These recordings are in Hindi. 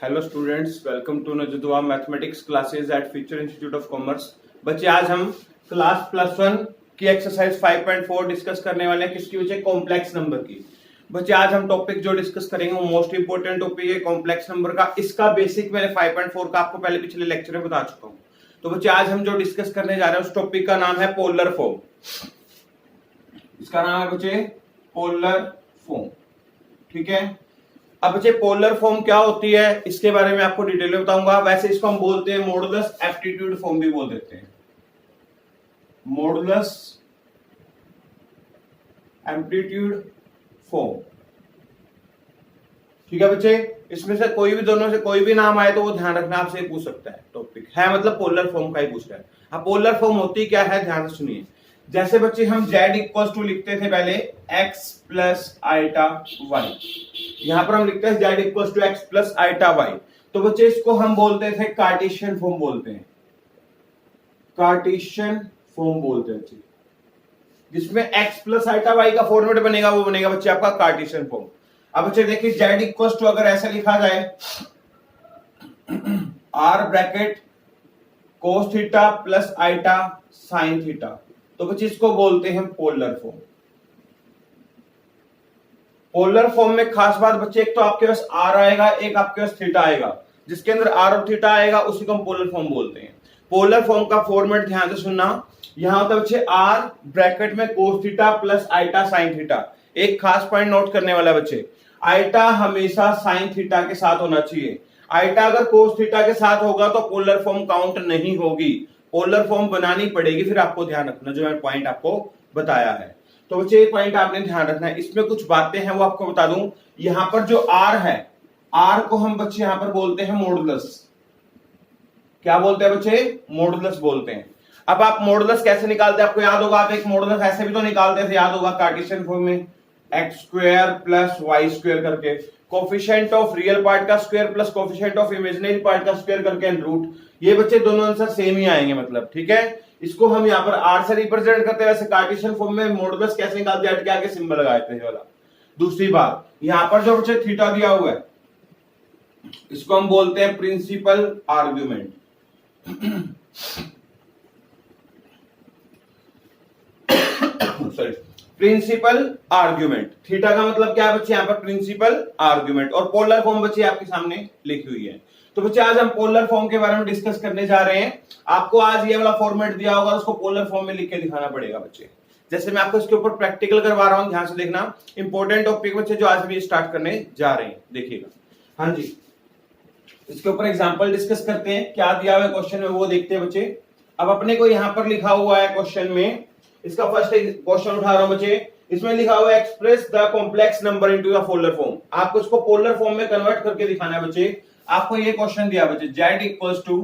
हेलो स्टूडेंट्स, वेलकम टू नजुद्वा mathematics classes at future institute of commerce. बच्चे, आज हम क्लास प्लस वन की एक्सरसाइज 5.4 डिस्कस करने वाले हैं। किसकी बच्चे? कॉम्प्लेक्स नंबर की। बच्चे, आज हम टॉपिक जो डिस्कस करेंगे वो मोस्ट इंपोर्टेंट टॉपिक है कॉम्प्लेक्स नंबर का। इसका बेसिक मैंने 5.4 का आपको पहले पिछले लेक्चर में बता चुका हूँ। तो बच्चे, आज हम जो डिस्कस करने जा रहे हैं उस टॉपिक का नाम है पोलर फॉर्म। इसका नाम है बच्चे पोलर फॉर्म। ठीक है। अब बच्चे, पोलर फॉर्म क्या होती है इसके बारे में आपको डिटेल में बताऊंगा। वैसे इसको हम बोलते हैं मॉडुलस एप्टीट्यूड फॉर्म भी बोल देते हैं, मॉडुलस एप्टीट्यूड फॉर्म। ठीक है बच्चे, इसमें से कोई भी दोनों से कोई भी नाम आए तो वो ध्यान रखना, आपसे पूछ सकता है। टॉपिक है मतलब पोलर फॉर्म का ही पूछ रहा है। अब पोलर फॉर्म होती क्या है, ध्यान से सुनिए। जैसे बच्चे हम z इक्वल टू लिखते थे पहले x प्लस आइटा y, यहां पर हम लिखते हैं z equal to x plus iota y। तो बच्चे इसको हम बोलते थे कार्टेशियन फॉर्म बोलते हैं, कार्टेशियन फॉर्म बोलते हैं, जिसमें x प्लस आइटा y का फॉर्मेट बनेगा वो बनेगा बच्चे आपका कार्टेशियन फॉर्म। अब बच्चे देखिए z इक्वल टू अगर ऐसा लिखा जाए r bracket cos theta plus iota sine theta, तो बच्चे इसको बोलते हैं पोलर फॉर्म। पोलर फॉर्म में खास बात बच्चे, एक तो आपके पास r आएगा, एक आपके पास थीटा आएगा। जिसके अंदर r और थीटा आएगा उसी को हम पोलर फॉर्म बोलते हैं। पोलर फॉर्म का फॉर्मेट ध्यान से सुनना, यहां होता है बच्चे r ब्रैकेट में cos theta plus iota sine theta. एक खास पॉइंट नोट करने वाला बच्चे, आइटा हमेशा साइन थीटा के साथ होना चाहिए। आइटा अगर cos थीटा के साथ होगा तो पोलर फॉर्म काउंट नहीं होगी, पोलर फॉर्म बनानी पड़ेगी। फिर आपको ध्यान रखना जो मैं पॉइंट आपको बताया है। तो बच्चे ये पॉइंट आपने ध्यान रखना है। इसमें कुछ बातें हैं वो आपको बता दूं। यहां पर जो r है, r को हम बच्चे यहां पर बोलते हैं मॉडुलस। क्या बोलते हैं बच्चे? मॉडुलस बोलते हैं। अब आप मॉडुलस कैसे निकालते हैं आपको याद होगा। आप एक मॉडुलस ऐसे भी तो निकालते थे, याद होगा, कार्टेशियन फॉर्म में X square plus Y square करके, कोफिशिएंट ऑफ रियल पार्ट का square plus coefficient of imaginary part का स्क्वायर करके एंड रूट। ये बच्चे दोनों आंसर सेम ही आएंगे, मतलब ठीक है। इसको हम यहाँ पर r से रिप्रेजेंट करते हैं। वैसे कार्टेशियन फॉर्म में मॉडुलस कैसे निकालते हैं, के आगे सिंबल लगाते हैं वाला। दूसरी बात, यहाँ पर जो बच्चे थीटा दिया हुआ है इसको हम बोलते हैं principal argument. Sorry, principal argument. Theta का मतलब क्या है बच्चे? यहाँ पर प्रिंसिपल आर्ग्यूमेंट। और पोलर फॉर्म बच्चे आपके सामने लिखी हुई है। तो बच्चे आज हम पोलर फॉर्म के बारे में डिस्कस करने जा रहे हैं। आपको आज ये वाला फॉर्मेट दिया होगा, उसको पोलर फॉर्म में लिख के दिखाना पड़ेगा बच्चे। जैसे मैं आपको इसके ऊपर प्रैक्टिकल करवा रहा हूं, ध्यान से देखना। इंपॉर्टेंट टॉपिक बच्चे जो आज भी स्टार्ट करने जा रहे हैं, देखिएगा। हाँ जी, इसके ऊपर एग्जांपल डिस्कस करते हैं। क्या दिया हुआ है क्वेश्चन में वो देखते हैं बच्चे। अब अपने को यहाँ पर लिखा हुआ है क्वेश्चन में, इसका फर्स्ट क्वेश्चन उठा रहा हूं बच्चे। इसमें लिखा हुआ है express the complex number into the polar form. आपको इसको पोलर फॉर्म में कन्वर्ट करके दिखाना है बच्चे। आपको ये क्वेश्चन दिया बच्चे, z equals to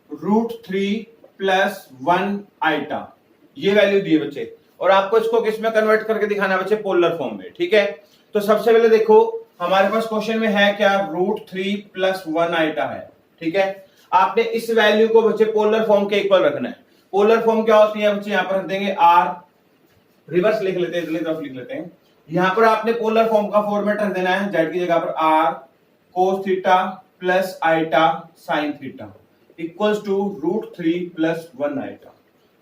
√3 plus 1 iota, ये वैल्यू दी है बच्चे। और आपको इसको किस में कन्वर्ट करके दिखाना है बच्चे? पोलर फॉर्म में। ठीक है। तो सबसे पहले देखो हमारे पास क्वेश्चन में है क्या, √3 प्लस 1 आइटा है। ठीक है। आपने इस वैल्यू को बच्चे पोलर फॉर्म के इक्वल रखना है। पोलर फॉर्म क्या होती है बच्चे? यहाँ पर रख देंगे r, रिवर्स लिख लेते हैं, इधर तरफ लिख लेते हैं। यहां पर आपने पोलर फॉर्म का फॉर्मेट रख देना है, z की जगह पर r cos theta plus iota sine theta equals to √3 plus 1 iota.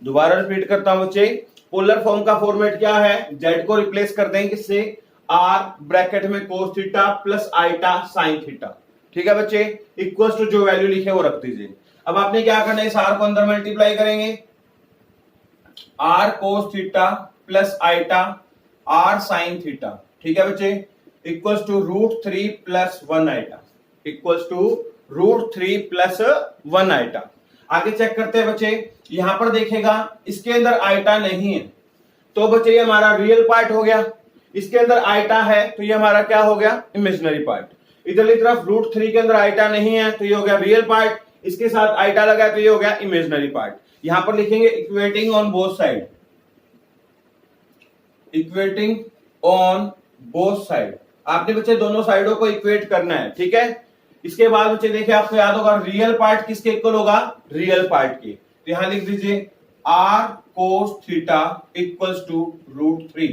दोबारा रिपीट करता हूं बच्चे, पोलर फॉर्म का फॉर्मेट क्या है? z को रिप्लेस कर देंगे किससे? r ब्रैकेट में cos theta plus iota sine theta. ठीक है बच्चे, इक्वल्स टू जो वैल्यू लिखे वो रख दीजिए। अब आपने क्या करना है, इस r को अंदर मल्टीप्लाई करेंगे, r cos theta plus iota r sine theta. ठीक है बच्चे, equals to √3 plus 1 iota, equals to √3 plus 1 iota. आगे चेक करते हैं बच्चे। यहां पर देखेगा इसके अंदर आइटा नहीं है, तो बच्चे ये हमारा रियल पार्ट हो गया। इसके अंदर आइटा है तो ये हमारा क्या हो गया? Imaginary part. इधर की तरफ √3 के अंदर आइटा नहीं है तो ये हो गया रियल पार्ट, इसके साथ आइटा लगा है तो ये हो गया इमेजिनरी पार्ट। यहां पर लिखेंगे equating on both side, equating on both side. आपने बच्चे दोनों साइडों को इक्वेट करना है। ठीक है। इसके बाद बच्चे देखिए, आपको याद होगा रियल पार्ट किसके इक्वल होगा? रियल पार्ट के। तो यहां लिख दीजिए r cos theta equals to √3।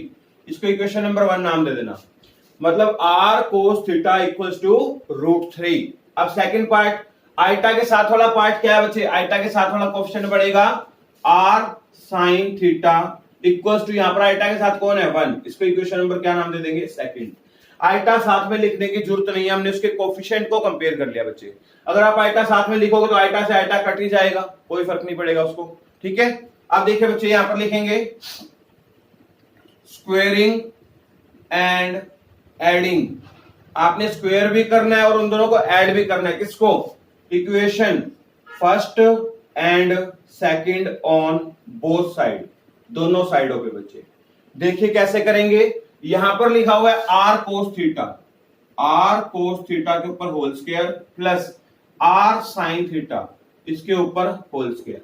इसको इक्वेशन नंबर 1 नाम दे देना। मतलब r cos theta equals to √3। अब सेकंड पार्ट, आइटा के साथ वाला पार्ट क्या है बच्चे, आइटा के साथ वाला कोएफिशिएंट बढ़ेगा r sin theta equals to, यहां पर आइटा के साथ कौन है 1, इसको इक्वेशन नंबर क्या नाम दे देंगे सेकंड। आइटा साथ में लिखने की जरूरत नहीं है, हमने उसके कोएफिशिएंट को कंपेयर कर लिया बच्चे। अगर आप आइटा साथ में लिखोगे तो आइटा से आइटा कट ही जाएगा, कोई फर्क नहीं पड़ेगा उसको, ठीक है। अब देखिए बच्चे यहां पर लिखेंगे स्क्वेयरिंग एंड एडिंग, आपने स्क्वायर भी करना है और उन दोनों को ऐड भी करना है, किसको, equation first and second on both side, दोनों साइडों पे बच्चे। देखिए कैसे करेंगे, यहां पर लिखा हुआ है r cos theta, r cos theta के ऊपर whole square plus r sin theta इसके ऊपर होल स्क्वायर।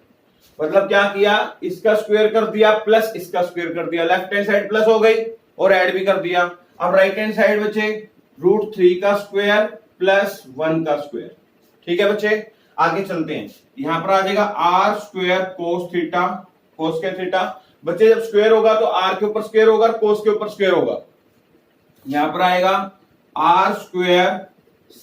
मतलब क्या किया, इसका स्क्वायर कर दिया प्लस इसका स्क्वायर कर दिया, लेफ्ट हैंड साइड प्लस हो गई और ऐड भी कर दिया। अब राइट हैंड साइड बच्चे √3 का स्क्वायर प्लस 1 का स्क्वायर, ठीक है बच्चे। आगे चलते हैं, यहां पर आ जाएगा r square cos theta, cos के थीटा बच्चे, जब स्क्वायर होगा तो r के ऊपर स्क्वायर होगा, cos के ऊपर स्क्वायर होगा, यहां पर आएगा r square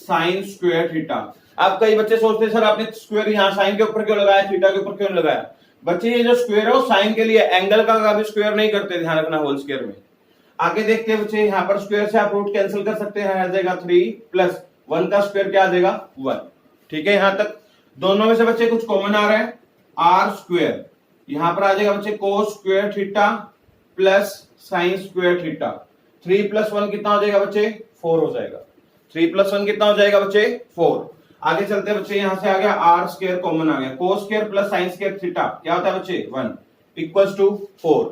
sin square theta. अब कई बच्चे सोचते हैं सर आपने स्क्वायर यहाँ साइन के ऊपर क्यों लगाया, थीटा के ऊपर क्यों लगाया। बच्चे ये जो स्क्वायर है वो साइन के लिए, एंगल का कभी स्क्वायर नहीं करते, ध्यान रखना होल स्क्वायर में। आगे देखते हैं बच्चे, यहाँ पर स्क्वायर से आप रूट कैंसिल कर सकते हैं, आ जाएगा 3 प्लस 1 का स्क्वायर क्या आ जाएगा 1, ठीक है। यहां तक दोनों में से बच्चे कुछ कॉमन आ रहा है, r स्क्वायर यहां पर आ जाएगा बच्चे cos square theta plus sin square theta, 3 plus 1 कितना हो जाएगा बच्चे 4 हो जाएगा, 3 प्लस 1 कितना हो जाएगा बच्चे 4। आगे चलते हैं बच्चे, यहां से आ गया r स्क्वायर कॉमन आ गया, cos square plus sin square थीटा क्या होता है बच्चे 1 इक्वल्स टू 4।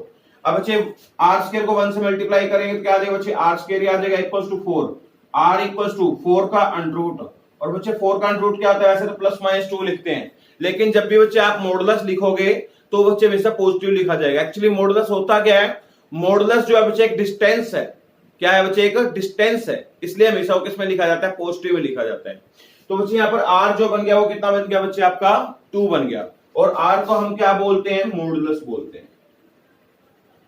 अब बच्चे r स्क्वायर को 1 से मल्टीप्लाई करेंगे तो क्या आ जाएगा बच्चे, r स्क्वायर आ जाएगा equals to 4, r equals to 4 का अंडर, और बच्चे 4 का अंडर क्या होता है, वैसे तो प्लस माइनस 2 लिखते हैं, लेकिन जब भी बच्चे आप मॉडुलस लिखोगे तो बच्चे हमेशा पॉजिटिव लिखा जाएगा। एक्चुअली मॉडुलस होता क्या है, मॉडुलस जो है बच्चे एक डिस्टेंस है, क्या है बच्चे एक डिस्टेंस है, इसलिए हमेशा वो किसमें लिखा जाता है, पॉजिटिव में लिखा जाता है। तो बच्चे यहाँ पर r जो बन गया वो कितना बन गया बच्चे आपका 2 बन गया, और r को हम क्या बोलते हैं, मॉडुलस बोलते हैं,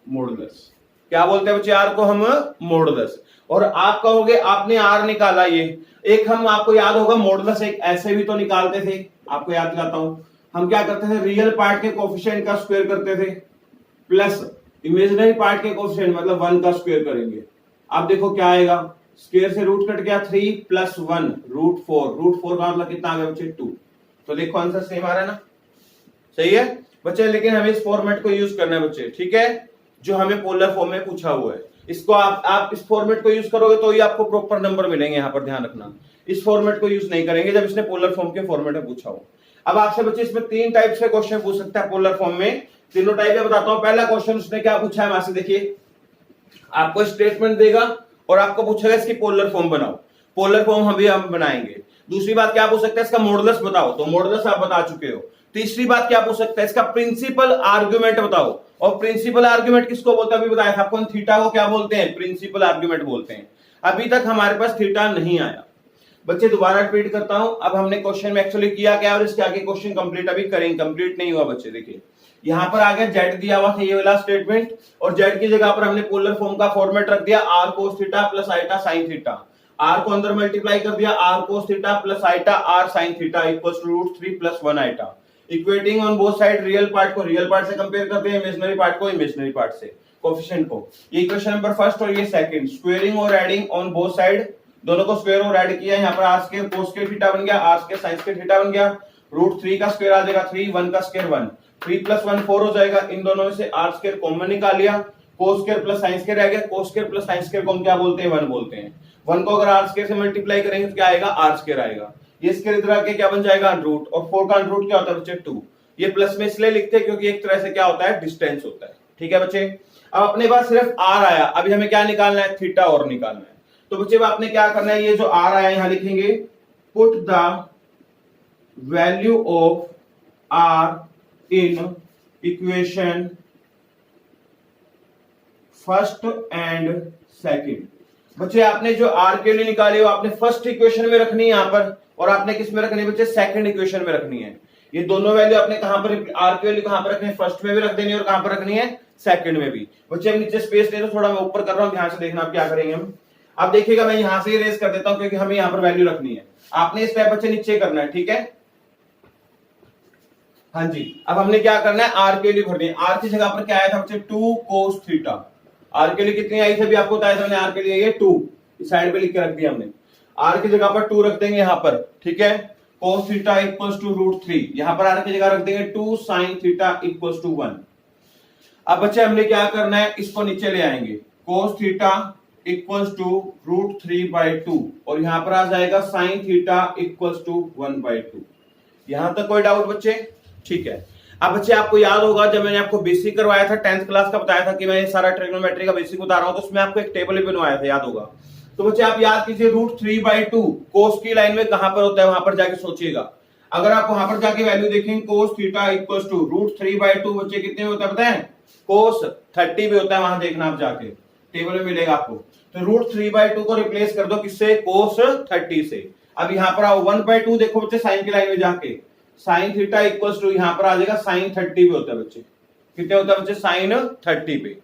मॉडुलस क्या बोलते हैं बच्चे, r को हम मॉडुलस। और आप कहोगे आपने r निकाला, ये एक हम आपको याद होगा मॉडुलस एक ऐसे भी तो निकालते थे, आपको याद दिलाता हूं, हम क्या करते थे, रियल पार्ट के कोएफिशिएंट का स्क्वायर करते थे प्लस इमेजिनरी पार्ट के कोएफिशिएंट मतलब 1 का स्क्वायर करेंगे। अब देखो क्या आएगा, स्क्वायर से रूट कट गया 3 प्लस 1 √4 का मतलब कितना आ गया बच्चे 2। तो देखो आंसर सेम आ रहा है ना, सही है बच्चे, लेकिन हमें इस फॉर्मेट को यूज करना है बच्चे, ठीक है, जो हमें पोलर फॉर्म में पूछा हुआ है। इसको आप इस फॉर्मेट को यूज करोगे तो ही आपको प्रॉपर नंबर मिलेंगे, यहाँ पर ध्यान रखना, इस फॉर्मेट को यूज नहीं करेंगे जब इसने पोलर फॉर्म के फॉर्मेट में पूछा हो। अब आपसे बच्चे इसमें 3 टाइप से क्वेश्चन पूछ सकता है पोलर फॉर्म में, तीनों टाइप में बताता हूं। पहला क्वेश्चन उसने क्या पूछा है, वहां से देखिए, आपको स्टेटमेंट देगा और आपको पूछेगा इसकी पोलर फॉर्म बनाओ, पोलर फॉर्म हम बनाएंगे। दूसरी बात क्या पूछ सकता है, इसका मॉडुलस बताओ, तो मॉडुलस आप बता चुके हो। तीसरी बात क्या पूछ सकता है, इसका प्रिंसिपल आर्गुमेंट बताओ, और प्रिंसिपल आर्गुमेंट किसको बोलते हैं अभी बताया था आपको, थीटा को क्या बोलते हैं, प्रिंसिपल आर्गुमेंट बोलते हैं। अभी तक हमारे पास थीटा नहीं आया बच्चे, दोबारा रिपीट करता हूं। अब हमने क्वेश्चन में एक्चुअली किया क्या और इसके आगे क्वेश्चन कंप्लीट अभी करेंगे, कंप्लीट नहीं हुआ बच्चे। देखिए यहां पर आगे जेड दिया हुआ था, ये वाला स्टेटमेंट, और जेड की जगह पर हमने पोलर फॉर्म का फॉर्मेट रख दिया r cos theta plus iota sin theta, r को अंदर मल्टीप्लाई कर दिया, r cos theta plus iota r sin theta equals to √3 plus 1 iota. Equating on both side, real part को रियल पार्ट से कंपेयर करते हैं, इमेजिनरी पार्ट को इमेजिनरी पार्ट से, कोएफिशिएंट को। ये इक्वेशन नंबर फर्स्ट और ये सेकंड। स्क्वेयरिंग और एडिंग ऑन बोथ साइड, दोनों को स्क्वायर और ऐड किया, यहाँ पर r square cos square theta बन गया, r square sin square theta बन गया, √3 का स्क्वायर आ जाएगा 3, 1 का स्क्वायर 1, 3 प्लस 1 4 हो जाएगा। इन दोनों में से r स्क्वायर कॉमन निकाल लिया, cos square plus sin square आ गया, cos square plus sin square को हम क्या बोलते हैं, 1 बोलते हैं। 1 को अगर r स्क्वायर से मल्टीप्लाई करेंगे तो क्या आएगा, r स्क्वायर आएगा। ये स्क्वायर इधर आके क्या बन जाएगा, रूट, और 4 का अंडर क्या होता है बच्चे 2। ये प्लस में इसलिए लिखते हैं क्योंकि एक तरह से क्या होता है, डिस्टेंस होता है, ठीक है बच्चे। अब अपने पास सिर्फ r आया, अभी हमें क्या निकालना है, थीटा और निकालना है। तो बच्चे आपने क्या करना है, ये जो r आया यहां लिखेंगे, put the value of r in equation first and second. बच्चे आपने जो r के लिए निकाली हो आपने फर्स्ट इक्वेशन में रखनी है यहां पर, और आपने किस में रखनी है बच्चे, सेकंड इक्वेशन में रखनी है। ये दोनों वैल्यू आपने कहां पर, r की वैल्यू कहां पर रखनी है, फर्स्ट में भी रख देनी है और कहां पर रखनी है, सेकंड में भी। बच्चे अब नीचे स्पेस दे दो थोड़ा, मैं ऊपर कर रहा हूं, ध्यान से देखना आप क्या करेंगे हम। अब देखिएगा मैं यहां से रेज कर देता हूं क्योंकि हमें यहां पर वैल्यू रखनी है। आपने स्टेप बच्चे नीचे करना है, ठीक है। हाँ जी, अब हमने क्या करना है, आर के लिए भरनी है। आर की जगह पर क्या आया था बच्चे, 2 cos थीटा। आर के लिए कितनी आई थी अभी आपको बताया था मैंने, आर के लिए ये 2 इस साइड पे लिख के रख दिया हमने। आर की जगह पर 2 रख देंगे यहां पर, ठीक है। cos थीटा इक्वल्स टू √3, यहां पर आर की जगह रख देंगे 2 sin थीटा इक्वल्स टू 1। अब बच्चे हमने क्या करना है, इसको नीचे ले आएंगे, cos थीटा इक्वल्स टू √3/2 और यहां पर आ जाएगा sin थीटा इक्वल्स टू 1/2। यहां तक कोई डाउट बच्चे? ठीक है। अब बच्चे आपको याद होगा जब मैंने आपको बेसिक करवाया था 10th क्लास का, बताया था कि मैं सारा ट्रिग्नोमेट्री का बेसिक बता रहा हूं, तो उसमें आपको एक टेबल भी बनवाया था, याद होगा। तो बच्चे आप याद कीजिए √3/2 कोस की लाइन में कहां पर होता है, वहां पर जाके सोचिएगा। अगर आप वहां पर जाके वैल्यू देखेंगे cos थीटा इक्वल्स टू √3/2 बच्चे कितने में होता है पता है, cos 30 भी होता है, वहां देखना आप जाके टेबल में मिलेगा आपको। तो √3/2 को रिप्लेस कर दो किससे, cos 30 से। अब यहां पर आओ 1/2 देखो बच्चे साइन की लाइन में जाके, साइन थीटा इक्वल्स टू यहां पर आ जाएगा साइन 30 पे होता है बच्चे, कितने होता है बच्चे, साइन 30 पे।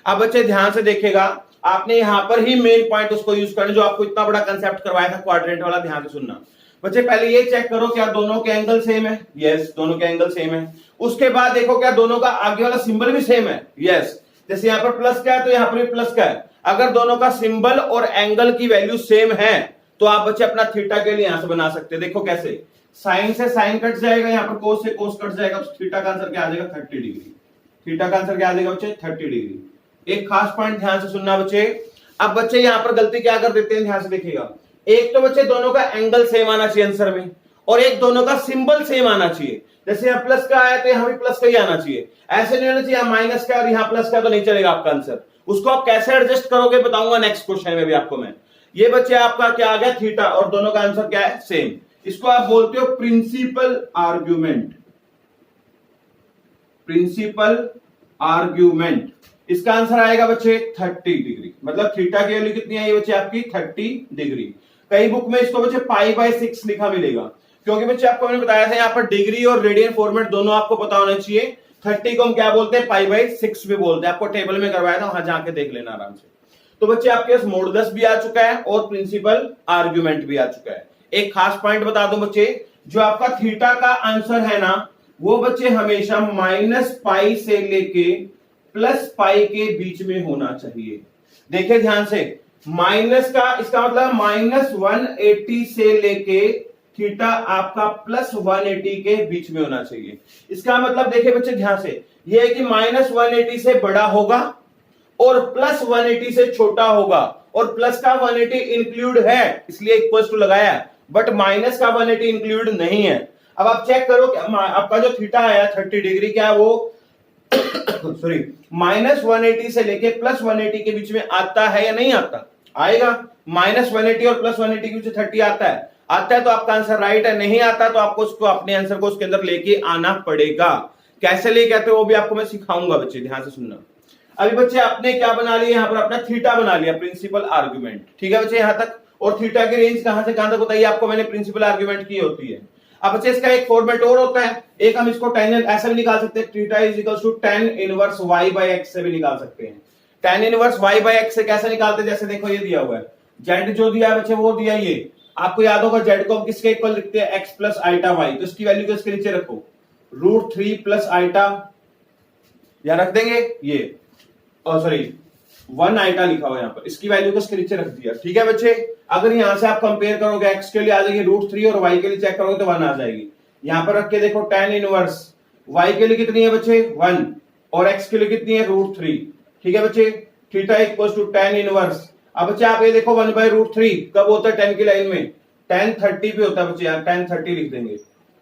अब बच्चे ध्यान से देखिएगा, आपने यहां पर ही मेन पॉइंट उसको यूज करना जो आपको इतना बड़ा कंसेप्ट करवाया था क्वाड्रेंट वाला, ध्यान से सुनना बच्चे। पहले ये चेक करो क्या दोनों के एंगल सेम है, यस दोनों के एंगल सेम है। उसके बाद देखो क्या दोनों का आगे वाला सिंबल भी सेम है, यस। जैसे यहाँ पर प्लस का है तो यहाँ पर भी प्लस का है। अगर दोनों का सिंबल और एंगल की वैल्यू सेम है तो आप बच्चे अपना थीटा के लिए यहां से बना सकते हैं। देखो कैसे, साइन से साइन कट जाएगा, यहाँ पर कोस से कोस कट जाएगा, तो थीटा का आंसर क्या आ जाएगा, 30 डिग्री। थीटा का आंसर क्या आ जाएगा बच्चे, 30 डिग्री। एक खास पॉइंट ध्यान से सुनना बच्चे। अब बच्चे यहाँ पर गलती क्या कर देते हैं, ध्यान से देखिएगा। एक तो बच्चे दोनों का एंगल सेम आना चाहिए आंसर में, और एक दोनों का सिंबल सेम आना चाहिए। जैसे यहाँ प्लस का आया तो यहाँ भी प्लस का ही आना चाहिए, ऐसे नहीं होना चाहिए यहाँ माइनस का और यहाँ प्लस का, तो नहीं चलेगा आपका आंसर। उसको आप कैसे एडजस्ट करोगे बताऊंगा नेक्स्ट क्वेश्चन में भी आपको मैं। ये बच्चे आपका क्या आ गया, थीटा, और दोनों का आंसर क्या है, सेम। इसको आप बोलते हो प्रिंसिपल आर्ग्यूमेंट। प्रिंसिपल आर्ग्यूमेंट, इसका आंसर आएगा बच्चे 30 डिग्री। मतलब थीटा की वैल्यू कितनी आई बच्चे आपकी, 30 डिग्री। कई बुक में इसको बच्चे π/6 लिखा मिलेगा, क्योंकि बच्चे आपको मैंने बताया था यहाँ पर डिग्री और रेडियन फॉर्मेट दोनों आपको पता होना चाहिए। 30 को हम क्या बोलते हैं, π/6 भी बोलते हैं। आपको टेबल में करवाया था, वहां जाके देख लेना आराम से। तो बच्चे आपके पास मॉडुलस भी आ चुका है और प्रिंसिपल आर्ग्यूमेंट भी आ चुका है। एक खास पॉइंट बता दूं बच्चे, जो आपका थीटा का आंसर है ना, वो बच्चे हमेशा -π से लेके +π के बीच में होना चाहिए। देखिए ध्यान से, माइनस का इसका मतलब -180 से लेके थीटा आपका +180 के बीच में होना चाहिए। इसका मतलब देखिए बच्चे ध्यान से, ये है कि -180 से बड़ा होगा और +180 से छोटा होगा, और प्लस का 180 इंक्लूड है इसलिए इक्वल्स टू लगाया, बट माइनस का 180 इंक्लूड नहीं है। अब आप चेक करो कि आपका जो थीटा आया 30 डिग्री क्या है वो सॉरी -180 से लेके +180 के बीच में आता है या नहीं आता, आएगा। -180 और +180 के बीच 30 आता है तो आपका आंसर राइट है, नहीं आता तो आपको उसको अपने आंसर को उसके अंदर लेके आना पड़ेगा। कैसे लेके आते हो वो भी आपको मैं सिखाऊंगा बच्चे, ध्यान से सुनना। अभी बच्चे आपने क्या बना लिया, यहाँ पर अपना थीटा बना लिया, प्रिंसिपल आर्ग्यूमेंट, ठीक है बच्चे यहां तक। और थीटा की रेंज कहां से कहां तक बताइए आपको मैंने, प्रिंसिपल आर्ग्यूमेंट की होती है। अब बच्चे इसका एक फॉर्मेट और होता है, एक हम इसको tan ऐसा भी निकाल सकते हैं, थीटा tan इनवर्स y/x से भी निकाल सकते हैं। tan इनवर्स y/x से कैसे निकालते हैं, जैसे देखो ये दिया हुआ है, z जो दिया है बच्चे वो दिया, ये आपको याद होगा z को हम किसके इक्वल लिखते हैं, x + i y, तो इसकी वैल्यू को इसके नीचे रखो, √3 + i यहां रख देंगे, ये सॉरी 1 i लिखा हुआ यहाँ पर, इसकी वैल्यू को इसके नीचे रख दिया, ठीक है बच्चे। अगर यहां से आप कंपेयर करोगे x के लिए आ जाएगी √3 और y के लिए चेक करोगे तो 1 आ जाएगी। यहां पर रख के देखो tan इनवर्स y के लिए कितनी है बच्चे 1 और x के लिए कितनी है √3, ठीक है बच्चे। थीटा = tan इनवर्स, अब बच्चे आप ये देखो 1/√3 कब होता है, tan की लाइन में tan 30 पे होता है बच्चे, यहाँ tan 30 लिख देंगे,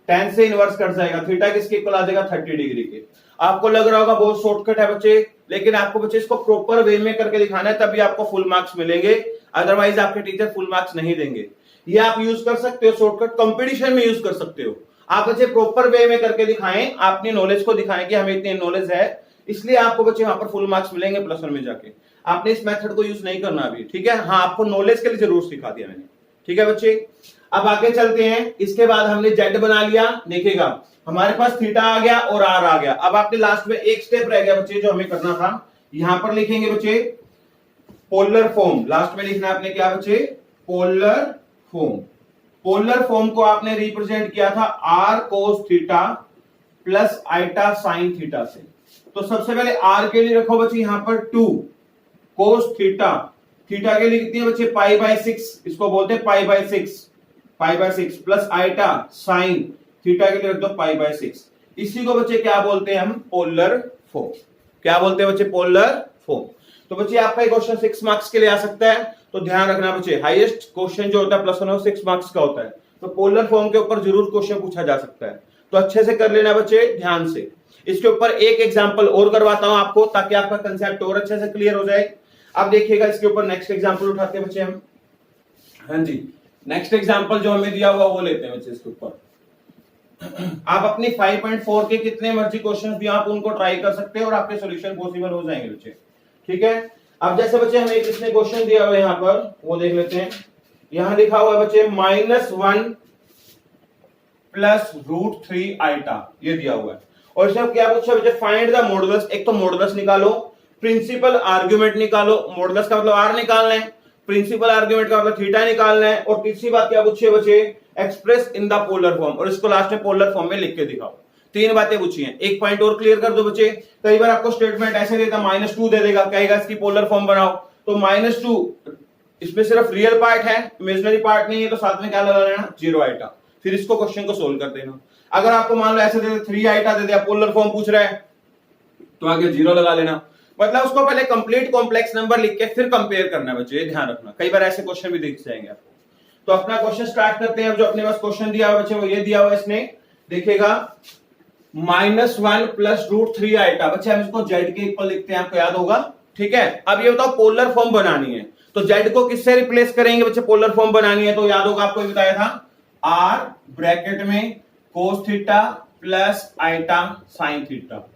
tan से इनवर्स कट जाएगा, थीटा किसके इक्वल आ जाएगा 30 डिग्री के। आपको लग रहा होगा बहुत शॉर्टकट है बच्चे, लेकिन आपको बच्चे इसको प्रॉपर वे में करके दिखाना है, तभी आपको फुल मार्क्स मिलेंगे, अदरवाइज आपके टीचर फुल मार्क्स नहीं देंगे। ये आप यूज कर सकते हो, शॉर्टकट कंपटीशन में यूज कर सकते हो। आप बच्चे प्रॉपर वे में करके दिखाएं, अपनी नॉलेज को दिखाएं कि हमें इतनी नॉलेज है, इसलिए आपको बच्चे वहां पर फुल मार्क्स मिलेंगे +1 में जाके। आपने इस मेथड को यूज नहीं करना अभी, ठीक है। हाँ, आपको नॉलेज के लिए जरूर सिखा दिया मैंने, ठीक है बच्चे। अब आगे चलते हैं, इसके बाद हमने जेड बना लिया, देखिएगा हमारे पास थीटा आ गया और आर आ गया। अब आपके लास्ट में एक स्टेप रह गया बच्चे जो हमें करना था, यहां पर लिखेंगे बच्चे पोलर फॉर्म, लास्ट में लिखना है आपने क्या बच्चे, पोलर फॉर्म। पोलर फॉर्म को आपने रिप्रेजेंट किया था r cos theta plus iota sine theta से। तो सबसे पहले r के लिए रखो बच्चे यहां पर 2 cos थीटा, थीटा के लिए कितनी है बच्चे पाई बाय 6, इसको बोलते हैं pi by 6 plus iota sine theta के लिए रख दो पाई बाय 6। इसी को बच्चे क्या बोलते हैं हम, पोलर फॉर्म। क्या बोलते हैं बच्चे, पोलर फॉर्म। तो बच्चे आपका ये क्वेश्चन 6 मार्क्स के लिए आ सकता है, तो ध्यान रखना बच्चे, हाईएस्ट क्वेश्चन जो होता है प्लस 1 और 6 मार्क्स का होता है, तो पोलर फॉर्म के ऊपर जरूर क्वेश्चन पूछा जा सकता है। तो अच्छे से कर लेना बच्चे ध्यान से। इसके ऊपर एक एग्जांपल और करवाता हूं आपको, ताकि आपका कंसेप्ट और अच्छे से क्लियर हो जाए। अब देखिएगा इसके ऊपर नेक्स्ट एग्जांपल उठाते हैं बच्चे हम। हाँ जी, नेक्स्ट एग्जांपल जो हमें दिया हुआ वो लेते हैं बच्चे इसके ऊपर। आप अपनी 5.4 के कितने मर्जी क्वेश्चंस भी आप उनको ट्राई कर सकते हैं और आपके सॉल्यूशन पॉसिबल हो जाएंगे बच्चे, ठीक है। अब जैसे बच्चे हमें किसने क्वेश्चन दिया हुआ है यहाँ पर, वो देख लेते हैं। यहां लिखा हुआ है बच्चे -1 प्लस √3 आइटा, ये दिया हुआ है। और इसमें क्या पूछा बच्चे, फाइंड द मॉडुलस। एक तो मॉडुलस निकालो, प्रिंसिपल आर्गुमेंट निकालो। मॉडुलस का मतलब आर निकालना है, प्रिंसिपल आर्गुमेंट का मतलब थीटा निकालना है, और तीसरी बात क्या पूछी है बच्चे, express in the polar form, और इसको लास्ट में पोलर फॉर्म में लिख के दिखाओ। 3 बातें पूछी हैं। एक पॉइंट और क्लियर कर दो बच्चे, कई बार आपको स्टेटमेंट ऐसे देता -2 दे देगा, कहेगा इसकी पोलर फॉर्म बनाओ, तो -2 इसमें सिर्फ रियल पार्ट है, इमेजिनरी पार्ट नहीं है, तो साथ में क्या लगा लेना, 0 आइटा। फिर इसको क्वेश्चन को सोल्व कर देना। अगर आपको मान लो ऐसे दे 3 आइटा दे दिया, पोलर फॉर्म पूछ रहा है, तो आगे 0 लगा लेना। मतलब उसको पहले कंप्लीट कॉम्प्लेक्स नंबर लिख के फिर कंपेयर करना है बच्चे, ध्यान रखना। कई बार ऐसे क्वेश्चन भी दिख जाएंगे आपको। तो अपना क्वेश्चन स्टार्ट करते हैं। अब जो अपने पास क्वेश्चन दिया हुआ बच्चे वो ये दिया हुआ इसने, देखिएगा -1 प्लस √3 आइटा। बच्चे हम इसको z के इक्वल लिखते हैं, आपको याद होगा, ठीक है। अब ये बताओ पोलर फॉर्म बनानी है, तो z को किससे रिप्लेस करेंगे बच्चे, पोलर फॉर्म बनानी है, तो याद होगा आपको बताया था r ब्रैकेट में cos theta plus iota sine theta,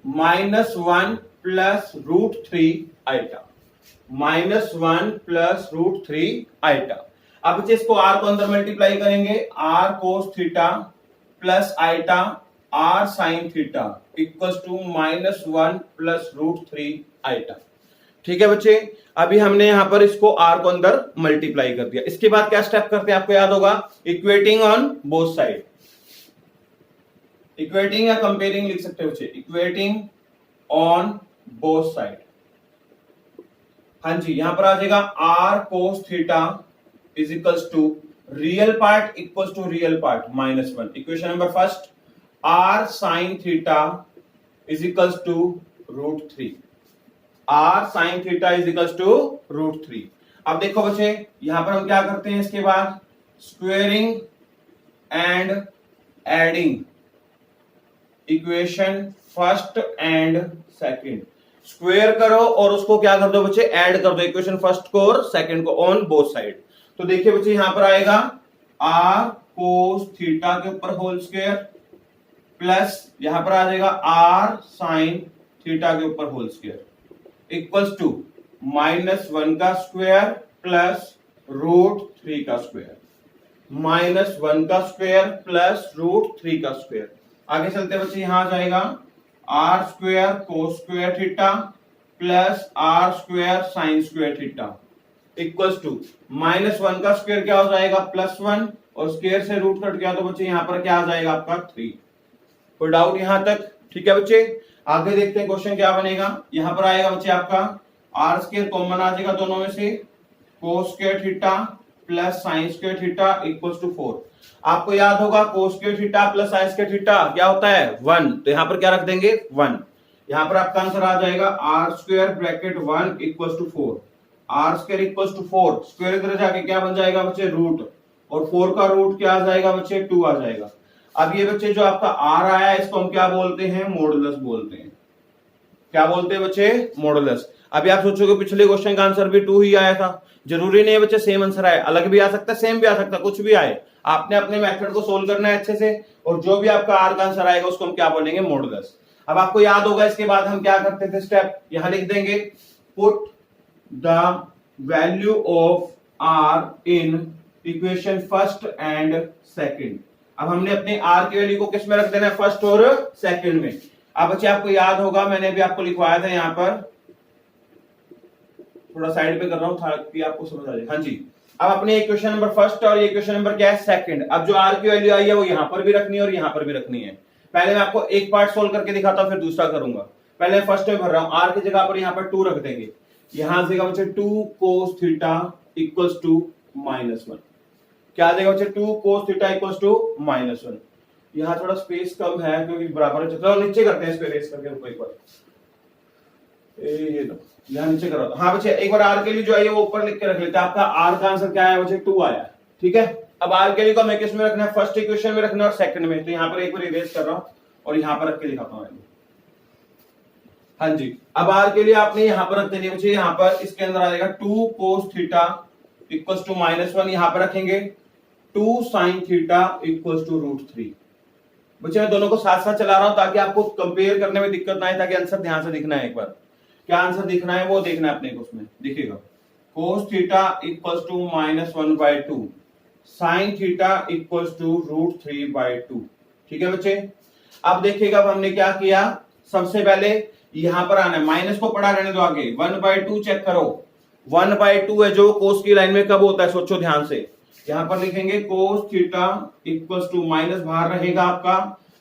-1 plus √3 iota, -1 plus √3 iota. अब बच्चे इसको r को अंदर मल्टीप्लाई करेंगे, r cos theta plus iota r sine theta equals to -1 plus √3 iota, ठीक है बच्चे। अभी हमने यहां पर इसको r को अंदर मल्टीप्लाई कर दिया। इसके बाद क्या स्टेप करते हैं, आपको याद होगा, equating on both side. Equating या कंपेयरिंग लिख सकते हो बच्चे, इक्वेटिंग ऑन बोथ साइड। हाँ जी, यहां पर आ जाएगा r cos theta is equals to real part equals to real part -1। Equation number first, r sin theta is equals to √3, r sin theta is equals to √3। अब देखो बच्चे यहां पर हम क्या करते हैं, इसके बाद squaring and adding equation first and second. Square करो और उसको क्या कर दो बच्चे, ऐड कर दो, इक्वेशन फर्स्ट को और सेकंड को ऑन बोथ साइड। तो देखिए बच्चे यहां पर आएगा r cos थीटा के ऊपर होल स्क्वायर प्लस यहां पर आ जाएगा r sin थीटा के ऊपर होल स्क्वायर इक्वल्स टू -1 का स्क्वायर प्लस √3 का स्क्वायर, -1 का स्क्वायर प्लस √3 का स्क्वायर। आगे चलते बच्चे यहां आ जाएगा r square cos square theta plus r square sin square theta equals to -1 का स्क्वायर क्या हो जाएगा, +1, और स्क्वायर से रूट कट गया तो बच्चे यहां पर क्या आ जाएगा आपका 3। कोई डाउट यहां तक, ठीक है बच्चे। आगे देखते हैं क्वेश्चन क्या बनेगा। यहां पर आएगा बच्चे आपका r स्क्वायर कॉमन आ जाएगा दोनों में से, cos square theta plus sin square theta equals to 4। आपको याद होगा cos square theta plus sin square थीटा क्या होता है, 1, तो यहां पर क्या रख देंगे 1। यहां पर आपका आंसर आ जाएगा r square bracket 1 equals to 4, r square equals to 4, square इधर जाके क्या बन जाएगा बच्चे, रूट, और 4 का रूट क्या आ जाएगा बच्चे, 2 आ जाएगा। अब ये बच्चे जो आपका r आया है इसको हम क्या बोलते हैं, मॉडुलस बोलते हैं। क्या बोलते हैं बच्चे, मॉडुलस। अभी आप सोचोगे पिछले क्वेश्चन का आंसर भी 2 ही आया था, जरूरी नहीं है बच्चे सेम आंसर आए, अलग भी आ सकता है, सेम भी आ सकता है, कुछ भी आए। आपने अपने मेथड को सोल्व करना है अच्छे से, और जो भी आपका r का आंसर आएगा उसको हम क्या बोलेंगे, मॉडुलस। अब आपको याद होगा इसके बाद हम क्या करते थे स्टेप, यहां लिख देंगे put the value of r in equation first and second. अब हमने अपने r की वैल्यू को किस में रख देना है, फर्स्ट और सेकंड में। अब बच्चे आपको याद होगा मैंने भी आपको लिखवाया था यहां पर थोड़ा साइड पे कर रहा हूँ ताकि आपको समझ आ जाए। हाँ जी, अब अपने इक्वेशन नंबर फर्स्ट और ये इक्वेशन नंबर क्या है, सेकंड। अब जो आर की वैल्यू आई है वो यहाँ पर भी रखनी है और यहाँ पर भी रखनी है। पहले मैं आपको एक पार्ट सोल्व करके दिखाता हूँ, फिर दूसरा करूंगा। पहले फर्स्ट में भर रहा हूँ, आर की जगह पर यहाँ पर 2 रख देंगे। यहां से बच्चे 2 cos थीटा इक्वल्स टू -1। क्या आ जाएगा बच्चे, 2 cos थीटा इक्वल्स टू -1। यहाँ थोड़ा स्पेस कम है क्योंकि बराबर है। चलो नीचे करते हैं, इस पे रेस करके रुको एक बार। ये लो, यहाँ नीचे करो। हाँ बच्चे, एक बार आर के लिए जो है वो ऊपर लिख के रख लेते हैं। आपका आर का आंसर क्या है बच्चे, 2 आया। ठीक है, अब आर के लिए को हमें किस में रखना है, फर्स्ट इक्वेशन में रखना है और सेकंड में। तो यहाँ पर एक बार इरेज कर रहा हूँ और यहाँ पर रख के दिखाता हूँ। हाँ जी, अब आर के लिए आपने यहाँ पर रख देनी है बच्चे। यहाँ पर इसके अंदर आ जाएगा 2 cos थीटा इक्वल्स टू -1। यहाँ पर रखेंगे 2 sin थीटा इक्वल्स टू √3। बच्चे मैं दोनों को साथ साथ चला रहा हूं ताकि आपको कंपेयर करने में दिक्कत ना आए, ताकि आंसर ध्यान से दिखना है। एक बार क्या आंसर दिखना है वो देखना है अपने को, उसमें दिखेगा cos theta equals to -1/2 sin theta equals to √3/2। ठीक है बच्चे, अब देखिएगा अब हमने क्या किया। सबसे पहले यहां पर आना है, माइनस को पड़ा रहने दो आगे। 1/2 चेक करो, 1/2 है जो कोस की लाइन में कब होता है, सोचो ध्यान से। यहां पर लिखेंगे cos theta equals to minus बाहर रहेगा आपका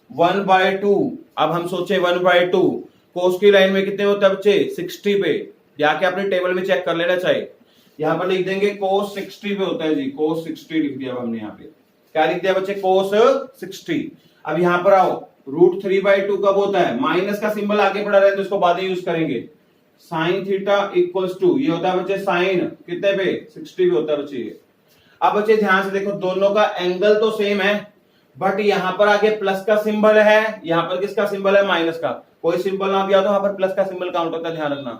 1/2। अब हम सोचे 1/2 कोस की लाइन में कितने होता है बच्चे, 60 पे। जाके अपने टेबल में चेक कर लेना चाहिए। यहां पर लिख देंगे cos 60 पे होता है जी, cos 60 लिख दिया हमने। यहाँ पे क्या लिख दिया बच्चे, cos 60। अब यहां पर आओ, √3/2 कब होता है, माइनस का सिंबल आगे पड़ा रहे तो इसको बाद में यूज करेंगे। sin थीटा इक्वल्स टू ये होता है बच्चे sin कितने पे, 60 पे होता है बच्चे। अब बच्चे ध्यान से देखो, दोनों का एंगल तो सेम है, बट यहां पर आगे प्लस का सिंबल है, यहां पर किसका सिंबल है, माइनस का। कोई सिंबल ना दिया तो यहां पर प्लस का सिंबल काउंट होता है, ध्यान रखना।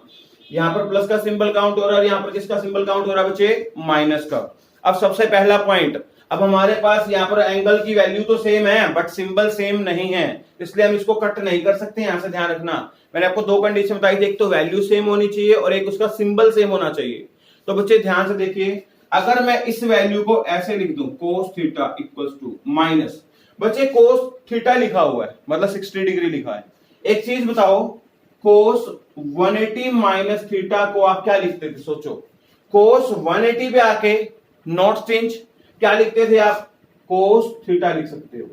यहां पर प्लस का सिंबल काउंट हो रहा है और यहां पर किसका सिंबल काउंट हो रहा है बच्चे, माइनस का। अब सबसे पहला पॉइंट, अब हमारे पास यहाँ पर एंगल की वैल्यू तो सेम है बट सिंबल सेम नहीं है, इसलिए हम इसको कट नहीं कर सकते। यहां से ध्यान रखना, मैंने आपको 2 कंडीशन बताई थी, एक तो वैल्यू सेम होनी चाहिए और एक उसका सिंबल सेम होना चाहिए। तो बच्चे ध्यान से देखिए, अगर मैं इस वैल्यू को ऐसे लिख दूं, cos theta equals to minus, बच्चे cos थीटा लिखा हुआ है मतलब 60 डिग्री लिखा है। एक चीज बताओ, cos 180 माइनस थीटा को आप क्या लिखते थे, सोचो। cos 180 पे आके नॉट चेंज क्या लिखते थे आप, cos थीटा लिख सकते हो।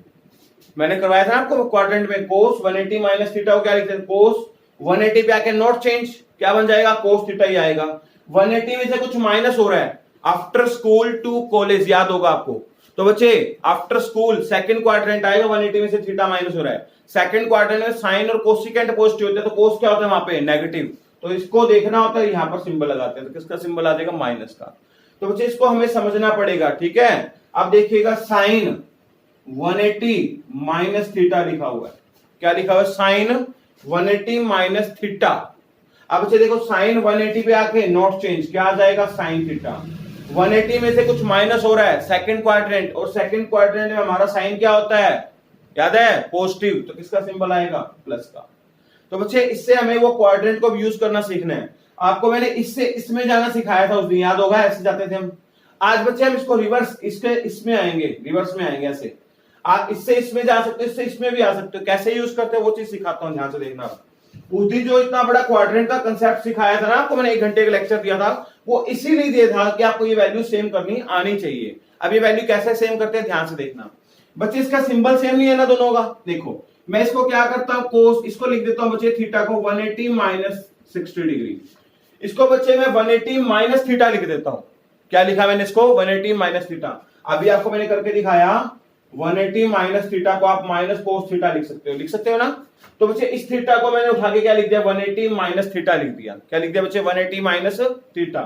मैंने करवाया था आपको क्वाड्रेंट में, cos 180 माइनस थीटा को क्या लिखते थे, cos 180 पे आके नॉट चेंज क्या बन जाएगा, cos थीटा ही आएगा। 180 में से कुछ माइनस हो रहा है, आफ्टर स्कूल टू कॉलेज, याद होगा आपको। तो बच्चे आफ्टर स्कूल सेकंड क्वाड्रेंट आएगा, 180 में से थीटा माइनस हो रहा है। सेकंड क्वाड्रेंट में साइन और कोसिकेंट पॉजिटिव होते हैं, तो कोस क्या होता है वहां पे, नेगेटिव। तो इसको देखना होता है, यहां पर सिंबल लगाते हैं, तो किसका सिंबल आ जाएगा, माइनस का। तो बच्चे इसको हमें समझना पड़ेगा, ठीक है। अब देखिएगा साइन 180 माइनस थीटा लिखा हुआ है, क्या लिखा हुआ है, साइन 180 माइनस थीटा। अब बच्चे देखो, साइन 180 पे आके नॉट चेंज क्या आ जाएगा, साइन थीटा। 180 में से कुछ माइनस हो रहा है, सेकंड क्वाड्रेंट, और सेकंड क्वाड्रेंट में हमारा साइन क्या होता है, याद है, पॉजिटिव। तो किसका सिंबल आएगा, प्लस का। तो बच्चे इससे हमें वो क्वाड्रेंट को यूज करना सीखना है। आपको मैंने इससे इसमें जाना सिखाया था उस दिन, याद होगा, ऐसे जाते थे हम। आज बच्चे हम इसको रिवर्स, इसके इसमें आएंगे, रिवर्स में आएंगे ऐसे। आप इससे इसमें जा सकते हो, इससे इसमें भी आ सकते हो, कैसे यूज करते हो वो चीज सिखाता हूं, ध्यान से देखना। उस दिन जो इतना बड़ा क्वाड्रेंट का कंसेप्ट सिखाया था ना आपको, मैंने 1 घंटे का लेक्चर दिया था, वो इसीलिए दिया था कि आपको ये वैल्यू सेम करनी आनी चाहिए। अब ये वैल्यू कैसे सेम करते हैं, ध्यान से देखना। बच्चे इसका सिंबल सेम नहीं है ना दोनों का, देखो मैं इसको क्या करता हूं, कोस, इसको लिख देता हूं बच्चे थीटा को 180 माइनस 60 डिग्री। इसको बच्चे मैं 180 माइनस थीटा लिख देता हूं। क्या लिखा मैंने इसको, 180 माइनस थीटा। अभी आपको मैंने करके दिखाया, 180 माइनस थीटा को आप माइनस कोस थीटा लिख सकते हो ना। तो बच्चे इस थीटा को मैंने उठा के क्या लिख दिया, 180 माइनस थीटा लिख दिया। क्या लिख दिया बच्चे, 180 माइनस थीटा।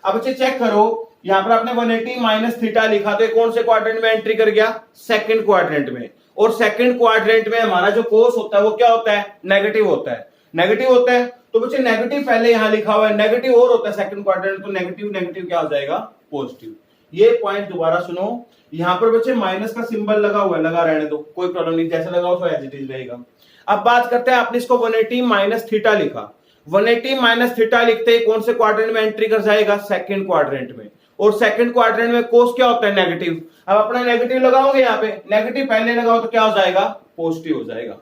अब बच्चे चेक करो, यहां पर आपने 180 माइनस थीटा लिखा, तो कौन से क्वाड्रेंट में एंट्री कर गया, सेकंड क्वाड्रेंट में। और सेकंड क्वाड्रेंट में हमारा जो कोस होता है वो क्या होता है, नेगेटिव होता है, नेगेटिव होता है। तो बच्चे नेगेटिव पहले यहां लिखा हुआ है, नेगेटिव और होता है सेकंड क्वाड्रेंट, तो नेगेटिव नेगेटिव क्या हो जाएगा, पॉजिटिव। ये पॉइंट दोबारा सुनो, यहां पर बच्चे माइनस का सिंबल लगा हुआ है, लगा रहने दो, कोई प्रॉब्लम नहीं, जैसे लगा हो तो एज इट इज रहेगा। अब बात करते हैं, आपने इसको 180 माइनस थीटा लिखा, 180 माइनस थीटा लिखते ही कौन से क्वाड्रेंट में एंट्री कर जाएगा, सेकंड क्वाड्रेंट में। और सेकंड क्वाड्रेंट में कोस क्या होता है, नेगेटिव। अब अपना नेगेटिव लगाओगे, यहाँ पे नेगेटिव पहले लगाओ तो क्या हो जाएगा, पॉजिटिव हो जाएगा।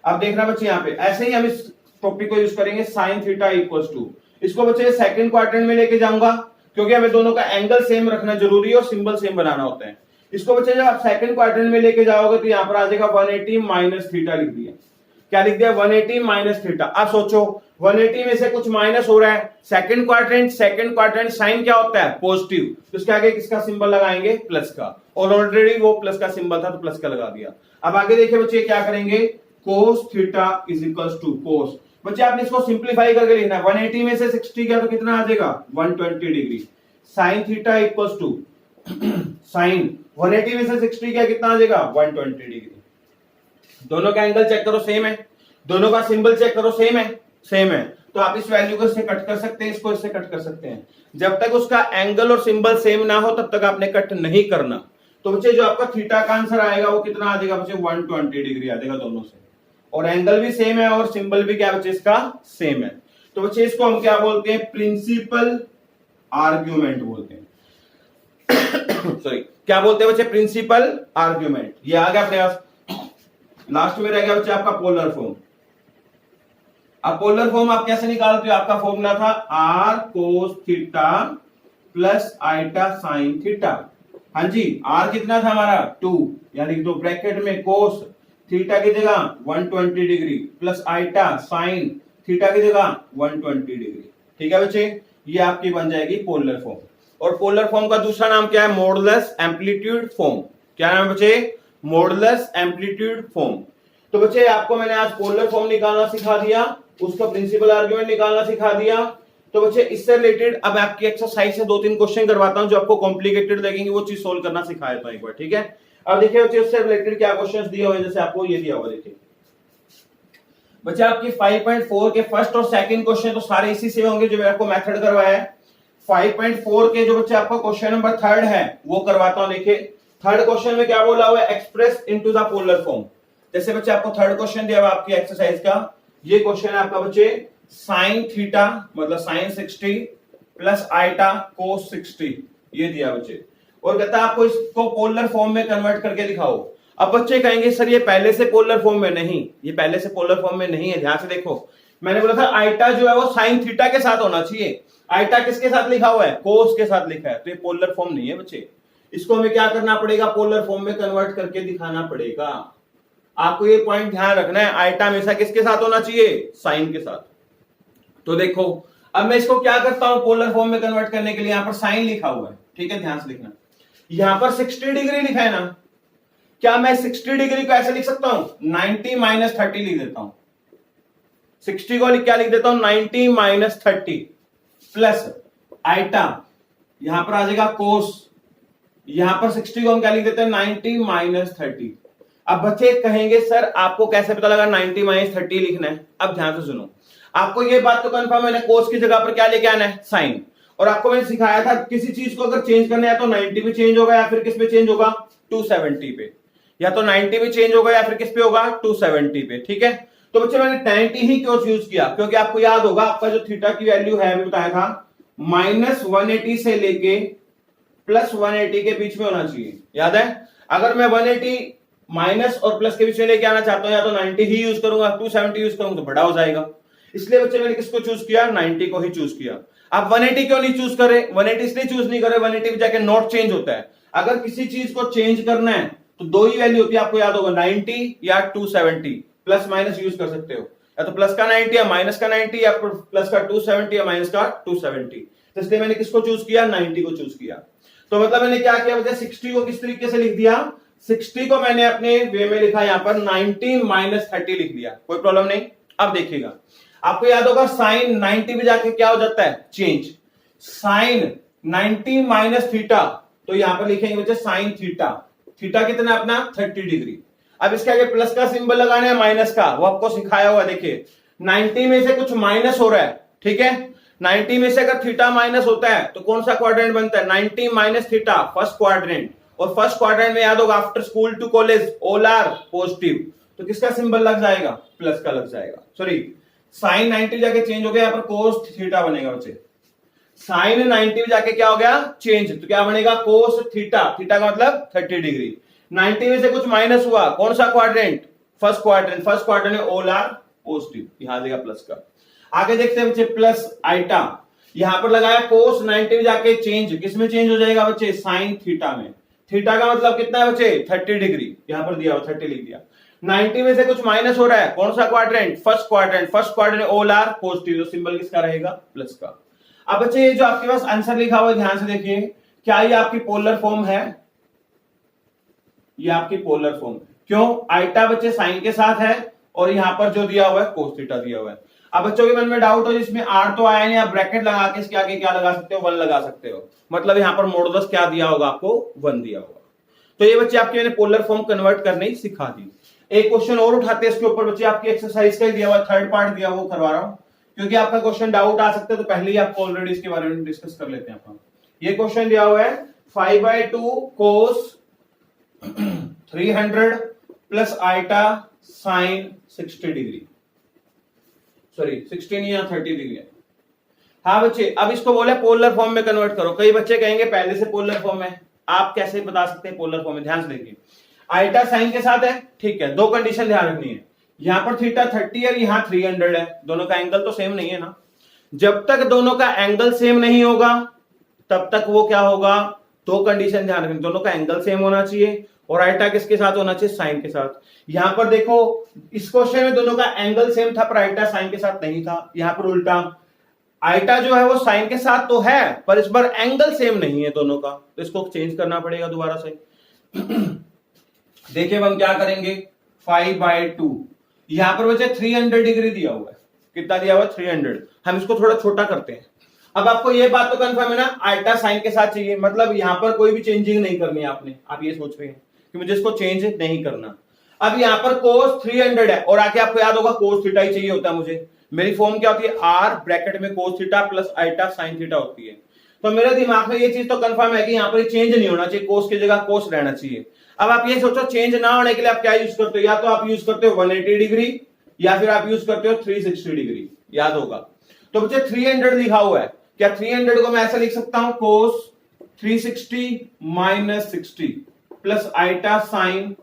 अब देखना बच्चे यहाँ पे ऐसे ही हम इस टॉपिक को यूज करेंगे, साइन थीटा इक्वल्स टू, इसको बच्चे सेकंड क्वाड्रेंट में लेके जाऊंगा, क्योंकि हमें दोनों का एंगल सेम रखना जरूरी है और सिंबल सेम बनाना होता है। इसको बच्चे जब आप सेकंड क्वाड्रेंट में लेके जाओगे तो यहाँ पर आ जाएगा 180 माइनस थीटा लिख दिया। क्या लिख दिया? 180 माइनस थीटा। अब सोचो 180 में से कुछ माइनस हो रहा है, सेकंड क्वाड्रेंट साइन क्या होता है? पॉजिटिव, तो इसके आगे किसका सिंबल लगाएंगे? प्लस का, और ऑलरेडी वो प्लस का सिंबल था तो प्लस का लगा दिया। अब आगे देखिए बच्चे क्या करेंगे, cos theta is equals to cos, बच्चे आपने इसको सिंप्लीफाई करके लिखना है। 180 में से 60 गया तो कितना आ जाएगा? 120 degree. Sine theta equals to sine 180 में से 60 गया कितना आ जाएगा? 120 डिग्री। दोनों का एंगल चेक करो सेम है, दोनों का सिंबल चेक करो सेम है, तो आप इस वैल्यू को इससे कट कर सकते हैं, इसको इससे कट कर सकते हैं। जब तक उसका एंगल और सिंबल सेम ना हो तब तक आपने कट नहीं करना। तो बच्चे जो आपका थीटा का आंसर आएगा वो कितना आ जाएगा बच्चे? 120 डिग्री आ जाएगा दोनों से, और एंगल भी सेम है और सिंबल भी क्या बच्चे इसका सेम है। तो बच्चे इसको हम क्या बोलते हैं? प्रिंसिपल आर्ग्यूमेंट बोलते हैं। सॉरी, क्या बोलते हैं बच्चे? Principal argument. ये आ गया अपने पास। लास्ट में रह गया बच्चे आपका पोलर फॉर्म। अब पोलर फॉर्म आप कैसे निकालते हो? आपका फॉर्मूला था R cos theta plus iota sine theta. हाँ जी, आर कितना था हमारा? 2, यानी दो ब्रैकेट में कोस थीटा की जगह 120 degree plus iota sine theta की जगह 120 डिग्री। ठीक है बच्चे, ये आपकी बन जाएगी पोलर फॉर्म। और पोलर फॉर्म का दूसरा नाम क्या है? Modulus amplitude form. क्या नाम है बच्चे? Modulus amplitude form. तो बच्चे आपको मैंने आज पोलर फॉर्म निकालना सिखा दिया, उसका प्रिंसिपल आर्गुमेंट निकालना सिखा दिया। तो बच्चे इससे रिलेटेड अब आपकी एक्सरसाइज से 2-3 क्वेश्चन करवाता हूं जो आपको कॉम्प्लिकेटेड लगेंगे, वो चीज सोल्व करना सिखा देता हूं एक बार। ठीक है, अब देखिए बच्चे उससे रिलेटेड क्या क्वेश्चंस दिए हुए, जैसे आपको ये दिया हुआ देखिए बच्चे आपकी 5.4 के फर्स्ट और सेकंड क्वेश्चन तो सारे इसी से होंगे जो मैंने आपको मेथड करवाया है। 5.4 के जो बच्चे आपका क्वेश्चन नंबर 3 है वो करवाता हूं। देखिए थर्ड क्वेश्चन में क्या बोला हुआ है? Express into the polar form. जैसे बच्चे आपको थर्ड क्वेश्चन दिया हुआ आपकी एक्सरसाइज का, ये क्वेश्चन है आपका बच्चे साइन थीटा मतलब साइन 60 प्लस आइटा कोस 60, ये दिया बच्चे, और कहता है आपको इसको पोलर फॉर्म में कन्वर्ट करके दिखाओ। अब बच्चे कहेंगे सर ये पहले से पोलर फॉर्म में नहीं, ये पहले से पोलर फॉर्म में नहीं है। ध्यान से देखो, मैंने बोला था आइटा जो है वो साइन थीटा के साथ होना चाहिए, आइटा किसके साथ लिखा हुआ है? कोस के साथ लिखा है, तो ये पोलर फॉर्म नहीं है बच्चे। इसको हमें क्या करना पड़ेगा? पोलर फॉर्म में कन्वर्ट करके दिखाना पड़ेगा। आपको ये पॉइंट ध्यान रखना है, आइटा हमेशा किसके साथ होना चाहिए? साइन के साथ। तो देखो अब मैं इसको क्या करता हूं पोलर फॉर्म में कन्वर्ट करने के लिए, यहां पर साइन लिखा हुआ है, ठीक है, ध्यान से लिखना। यहां पर 60 डिग्री लिखा है ना, क्या मैं 60 डिग्री को ऐसे लिख सकता हूं? 90 माइनस 30 लिख देता हूं। 60 को क्या लिख देता हूं? 90 माइनस 30 प्लस आइटा, यहां पर आ जाएगा कोस, यहां पर 60 को हम क्या लिख देते हैं? 90 माइनस 30। अब बच्चे कहेंगे सर आपको कैसे पता लगा 90 माइनस 30 लिखना है? अब ध्यान से सुनो, आपको ये बात तो कंफर्म है ना, कोस की जगह पर क्या लेके आना है? साइन। और आपको मैंने सिखाया था किसी चीज को अगर चेंज करना है तो 90 पे चेंज होगा या फिर किस पे चेंज होगा? 270 पे। या तो 90 पे चेंज होगा या फिर किस पे होगा? 270 पे। ठीक है, तो बच्चे मैंने 90 ही क्यों यूज किया? क्योंकि आपको याद होगा आपका जो थीटा की वैल्यू है अभी बताया था माइनस 180 से लेके प्लस 180 के बीच में होना चाहिए, याद है? अगर मैं 180 माइनस और प्लस के बीच में लेके आना चाहता हूं या तो 90 ही यूज करूंगा, 270 यूज करूंगा तो बड़ा हो जाएगा। इसलिए बच्चे मैंने किसको चूज किया? 90 को ही चूज किया। आप 180 क्यों नहीं चूज करे? 180 इसलिए चूज नहीं करे, 180 पे जाके नॉट चेंज होता है। अगर किसी चीज को चेंज करना है तो दो ही वैल्यू होती है, आपको याद होगा 90 या 270, प्लस माइनस यूज कर सकते हो, या तो प्लस का 90 या माइनस का 90 या प्लस का 270 या माइनस का 270। तो इसलिए मैंने किसको चूज किया? 90 को चूज किया। तो मतलब मैंने क्या किया बच्चे? 60 को किस तरीके से लिख दिया? 60 को मैंने अपने वे में लिखा, यहां पर 90 माइनस 30 लिख दिया, कोई प्रॉब्लम नहीं। अब देखिएगा, आपको याद होगा साइन 90 में जाके क्या हो जाता है? चेंज। साइन 90 माइनस थीटा, तो यहां पर लिखेंगे बच्चे साइन थीटा। थीटा कितना अपना? 30 डिग्री। अब इसके आगे प्लस का सिंबल लगाना है, माइनस का, वो आपको सिखाया हुआ। देखिए 90 में से कुछ माइनस हो रहा है, ठीक है, 90 में से अगर थीटा माइनस होता है तो कौन सा क्वाड्रेंट बनता है? 90 माइनस थीटा, फर्स्ट क्वाड्रेंट। और फर्स्ट क्वाड्रेंट में याद होगा after school to college all are positive, तो किसका सिंबल लग जाएगा? प्लस का लग जाएगा। सॉरी, साइन 90 जाके चेंज हो गया, यहाँ पर कोस थीटा बनेगा बच्चे। साइन 90 में जाके क्या हो गया? चेंज, तो क्या बनेगा? Cos theta. थीटा का मतलब 30 डिग्री। 90 में से कुछ माइनस हुआ, कौन सा quadrant? First quadrant. First quadrant में ऑल आर पॉजिटिव, यहां आ जाएगा प्लस का। आगे देखते हैं बच्चे प्लस आइटा, यहां पर लगाया कोस 90 जाके चेंज किसमें चेंज हो जाएगा बच्चे, साइन थीटा में। थीटा का मतलब कितना है बच्चे, 30 डिग्री, यहां पर दिया 30 लिख दिया। 90 में से कुछ माइनस हो रहा है, कौन सा quadrant, first quadrant, first quadrant all are positive, तो सिंबल किसका रहेगा, प्लस का। अब बच्चे ये जो आपके पास आंसर लिखा हुआ है ध्यान से देखिए, क्या ये आपकी पोलर फॉर्म है, ये आपकी पोलर फॉर्म है। क्यों, आइटा बच्चे साइन के साथ है और यहां पर जो दिया हुआ है कोस थीटा दिया हुआ है। अब बच्चों के मन में डाउट हो जिसमें आर तो आया नहीं, आप ब्रैकेट लगा के इसके आगे क्या लगा सकते हो, 1 लगा सकते हो, मतलब यहां पर मॉडुलस क्या दिया होगा आपको, 1 दिया होगा। तो ये बच्चे आपके मैंने पोलर फॉर्म कन्वर्ट करने ही सिखा दी। एक क्वेश्चन और उठाते हैं इसके ऊपर बच्चे, आपकी एक्सरसाइज का दिया हुआ थर्ड पार्ट दिया वो करवा रहा हूं, क्योंकि आपका क्वेश्चन डाउट आ सकता है, तो पहले ही आपको ऑलरेडी इसके बारे में डिस्कस कर लेते हैं अपन। ये क्वेश्चन दिया हुआ है 5/2 cos 300 plus iota sine 60 degree, sorry 16 या 30 डिग्री है। हाँ बच्चे, अब इसको बोले पोलर फॉर्म में कन्वर्ट करो। कई बच्चे कहेंगे पहले से पोलर फॉर्म है, आप कैसे बता सकते हैं पोलर फॉर्म में, ध्यान से देखिए। आइटा साइन के साथ है, ठीक है, दो कंडीशन ध्यान रखनी है, यहां पर थीटा 30 है, यहां 300 है, दोनों का एंगल तो सेम नहीं है ना। जब तक दोनों का एंगल सेम नहीं होगा तब तक वो क्या होगा, दो कंडीशन ध्यान रखनी, दोनों का एंगल सेम होना चाहिए और आइटा किसके साथ होना चाहिए, साइन के साथ। यहां पर देखो इस क्वेश्चन में दोनों का एंगल सेम था पर आइटा साइन के साथ नहीं था, यहां पर उल्टा, आइटा जो है वो साइन के साथ तो है पर इस बार एंगल सेम नहीं है दोनों का, तो इसको चेंज करना पड़ेगा दोबारा से। देखिए हम क्या करेंगे, 5/2, यहां पर बचे 300 डिग्री दिया हुआ है, कितना दिया हुआ है, 300। हम इसको थोड़ा छोटा करते हैं। अब आपको ये बात तो कंफर्म है ना, आइटा साइन के साथ चाहिए, मतलब यहां पर कोई भी चेंजिंग नहीं करनी है आपने, आप ये सोच रहे हैं कि मुझे इसको चेंज नहीं करना। अब यहां पर कोस 300 है और आके आपको याद होगा कोस थीटा ही चाहिए होता है मुझे, मेरी फॉर्म क्या होती है, आर ब्रैकेट में cos theta plus iota sine theta होती है। तो मेरे दिमाग में ये चीज तो कंफर्म है कि यहाँ पर चेंज नहीं होना चाहिए, कोस की जगह कोस रहना चाहिए। अब आप ये सोचो चेंज ना होने के लिए आप क्या यूज करते हो, या तो आप यूज करते हो 180 डिग्री या फिर आप यूज करते हो 360 डिग्री, याद होगा। तो बच्चे 300 लिखा हुआ है, क्या 300 को मैं ऐसा लिख सकता हूं, cos 360 minus 60 plus iota sine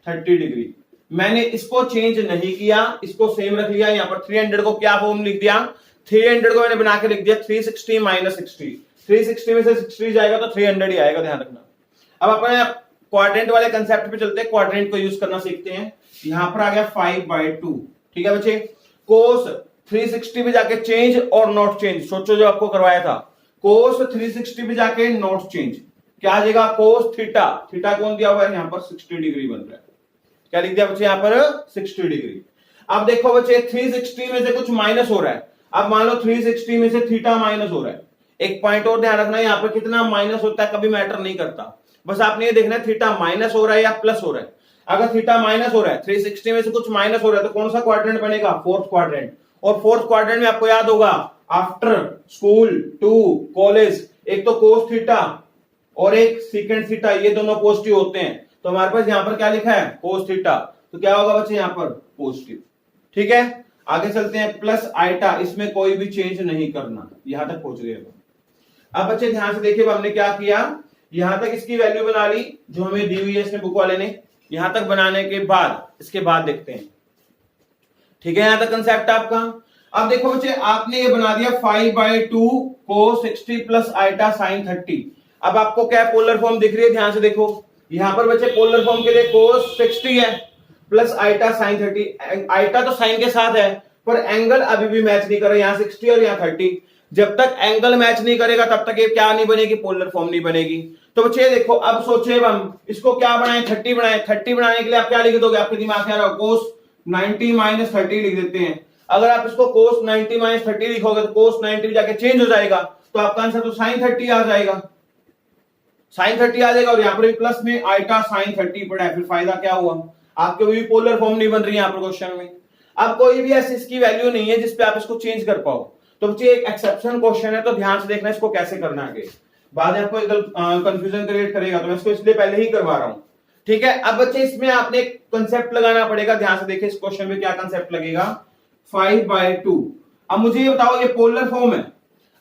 30 degree. मैंने इसको चेंज नहीं किया, इसको सेम रख लिया, यहां पर 300 को क्या फॉर्म लिख दिया, 300 को मैंने बना के लिख दिया 360 माइनस 60, 360 में से 60 जाएगा तो 300 ही आएगा, ध्यान रखना। अब अपने क्वाड्रेंट वाले कंसेप्ट पे चलते हैं, क्वाड्रेंट को यूज करना सीखते हैं। यहां पर आ गया 5/2, ठीक है बच्चे, कोस 360 पे जाके चेंज और नॉट चेंज, सोचो जो आपको करवाया था, कोस 360 पे जाके नॉट चेंज, क्या आ जाएगा, कोस थीटा, थीटा कौन दिया हुआ है, यहां पर 60 डिग्री बन रहा है, क्या लिख दिया बच्चे यहां पर 60 डिग्री। अब देखो बच्चे 360 में से कुछ माइनस हो रहा है, अब मान लो 360 में से थीटा माइनस हो रहा है, एक पॉइंट और ध्यान रखना, यहां पर कितना माइनस होता है कभी मैटर नहीं करता, बस आपने ये देखना है थीटा माइनस हो रहा है या प्लस हो रहा है। अगर थीटा माइनस हो रहा है, 360 में से कुछ माइनस हो रहा है, तो कौन सा क्वाड्रेंट बनेगा, फोर्थ क्वाड्रेंट, और फोर्थ क्वाड्रेंट में आपको याद होगा आफ्टर स्कूल टू कॉलेज, एक तो कोस थीटा और एक सीकेंट थीटा, ये दोनों पॉजिटिव होते हैं, तो हमारे पास यहां पर क्या लिखा है, कोस थीटा, तो क्या होगा बच्चे यहां पर पॉजिटिव, ठीक है। आगे चलते हैं, प्लस आइटा, इसमें कोई भी चेंज नहीं करना, यहां तक पहुंच गए। अब बच्चे ध्यान से देखिए हमने क्या किया, यहां तक इसकी वैल्यू बना ली जो हमें दी हुई है इसमें बुक वाले ने, यहां तक बनाने के बाद इसके बाद देखते हैं, ठीक है, यहां तक कंसेप्ट आपका। अब देखो बच्चे आपने ये बना दिया 5/2 कोस 60 प्लस आइटा साइन 30। अब आपको क्या पोलर फॉर्म दिख रही है, ध्यान से देखो, यहां पर बच्चे पोलर फॉर्म के लिए कोस 60 है प्लस आइटा साइन 30, आइटा तो साइन के साथ है पर एंगल अभी भी मैच नहीं कर रहा, यहां 60 और यहां 30, जब तक एंगल मैच नहीं करेगा तब तक ये क्या नहीं बनेगी, पोलर फॉर्म नहीं बनेगी। तो बच्चे देखो अब सोचे हम इसको क्या बनाएं, 30 बनाएं, 30 बनाने के लिए आप क्या लिख दोगे, आपके दिमाग में आ रहा हो कोस 90 माइनस 30 लिख देते हैं। अगर आप इसको कोस 90 माइनस 30 लिखोगे तो कोस 90 जाके चेंज हो जाएगा, तो आपका आंसर तो साइन 30 आ जाएगा, साइन 30 आ जाएगा, और यहाँ पर भी प्लस में आइटा साइन 30 पड़ा है, फिर फायदा क्या हुआ, आपके भी पोलर फॉर्म नहीं बन रही है यहाँ पर क्वेश्चन में। अब कोई भी ऐसी इसकी वैल्यू नहीं है जिसपे आप इसको चेंज कर पाओ, तो बच्चे एक एक्सेप्शन क्वेश्चन है, तो ध्यान से देखना इसको कैसे करना है आगे, बाद में आपको कंफ्यूजन क्रिएट करेगा, तो मैं इसको इसलिए पहले ही करवा रहा हूं, ठीक है। अब बच्चे इसमें आपने एक कंसेप्ट लगाना पड़ेगा, ध्यान से देखिए इस क्वेश्चन में क्या कंसेप्ट लगेगा, 5/2। अब मुझे ये बताओ ये पोलर फॉर्म है,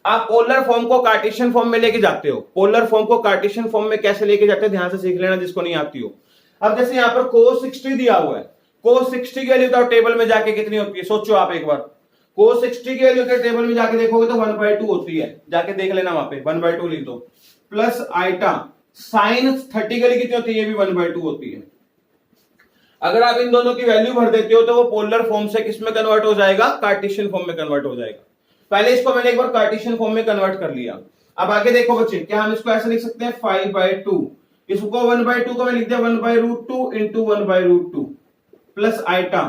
आप पोलर फॉर्म को कार्टेशियन फॉर्म में लेके जाते हो, पोलर फॉर्म को कार्टेशियन फॉर्म में कैसे लेके जाते हैं ध्यान से सीख लेना जिसको नहीं आती हो। अब जैसे यहाँ पर cos 60 दिया हुआ है, cos 60 की वैल्यू तो टेबल में जाके कितनी होती है, सोचो आप एक बार, cos 60 की वैल्यू के टेबल में जाके देखोगे तो 1/2 होती है, जाके देख लेना वहां पे 1/2 लिख दो, प्लस आइटा साइन 30 के लिए कितनी होती है, ये भी 1/2 होती है। अगर आप इन दोनों की वैल्यू भर देते हो तो वो पोलर फॉर्म से किस में कन्वर्ट हो जाएगा, कार्टेशियन फॉर्म में कन्वर्ट हो जाएगा। पहले इसको मैंने एक बार कार्टेशियन फॉर्म में कन्वर्ट कर लिया। अब आगे देखो बच्चे, क्या हम इसको ऐसे लिख सकते हैं 5/2, इसको 1/2 को मैं लिख दिया 1/√2 इंटू 1/√2 प्लस आइटा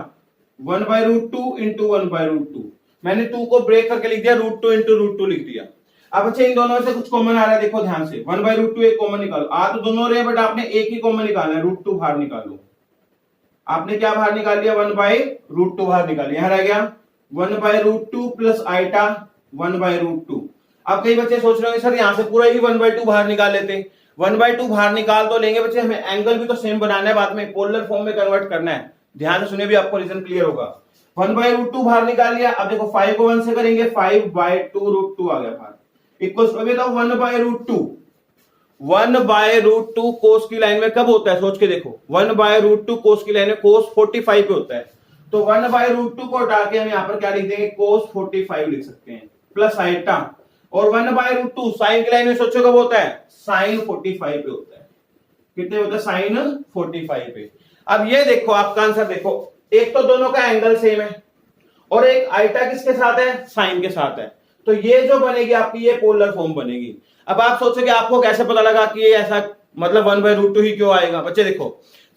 1/√2 इंटू 1/√2, मैंने 2 को ब्रेक करके लिख दिया √2 इंटू √2 लिख दिया। अब बच्चे इन दोनों से कुछ कॉमन आ रहा है, देखो ध्यान से, 1/√2 एक कॉमन निकालो, आ तो दोनों रहे बट आपने एक ही कॉमन निकालना है, √2 बाहर निकालो। आपने क्या बाहर निकाल लिया, 1/√2 बाहर निकाल लिया, यहां रह गया 1/√2 प्लस आइटा 1/√2। अब कई बच्चे सोच रहे होंगे सर यहां से पूरा ही 1/2 बाहर निकाल लेते, 1/2 बाहर निकाल तो लेंगे बच्चे, हमें एंगल भी तो सेम बनाना है, बाद में पोलर फॉर्म में कन्वर्ट करना है। ध्यान से सुनिए भी आपको रीजन क्लियर होगा। 1/√2 बाहर निकाल लिया, अब देखो 5 को 1 से करेंगे, 5/2√2 आ गया बाहर, इक्वल्स अभी तो 1/√2 1/√2 कोस की लाइन में कब होता है, सोच के देखो, 1/√2 कोस की लाइन में कोस 45 पे होता है, तो 1/√2 को हटा के हम यहाँ पर क्या लिख देंगे, कोस 45 लिख सकते हैं, प्लस आइटा, और 1/√2 साइन की लाइन में सोचो कब होता है, साइन 45 पे होता है, कितने होता है, साइन 45 पे। अब ये देखो आपका आंसर देखो, एक तो दोनों का एंगल सेम है और एक आइटा किसके साथ है, साइन के साथ है, तो ये जो बनेगी आपकी ये पोलर फॉर्म बनेगी। अब आप सोचोगे आपको कैसे पता लगा कि ये ऐसा, मतलब 1/√2 ही क्यों आएगा, बच्चे देखो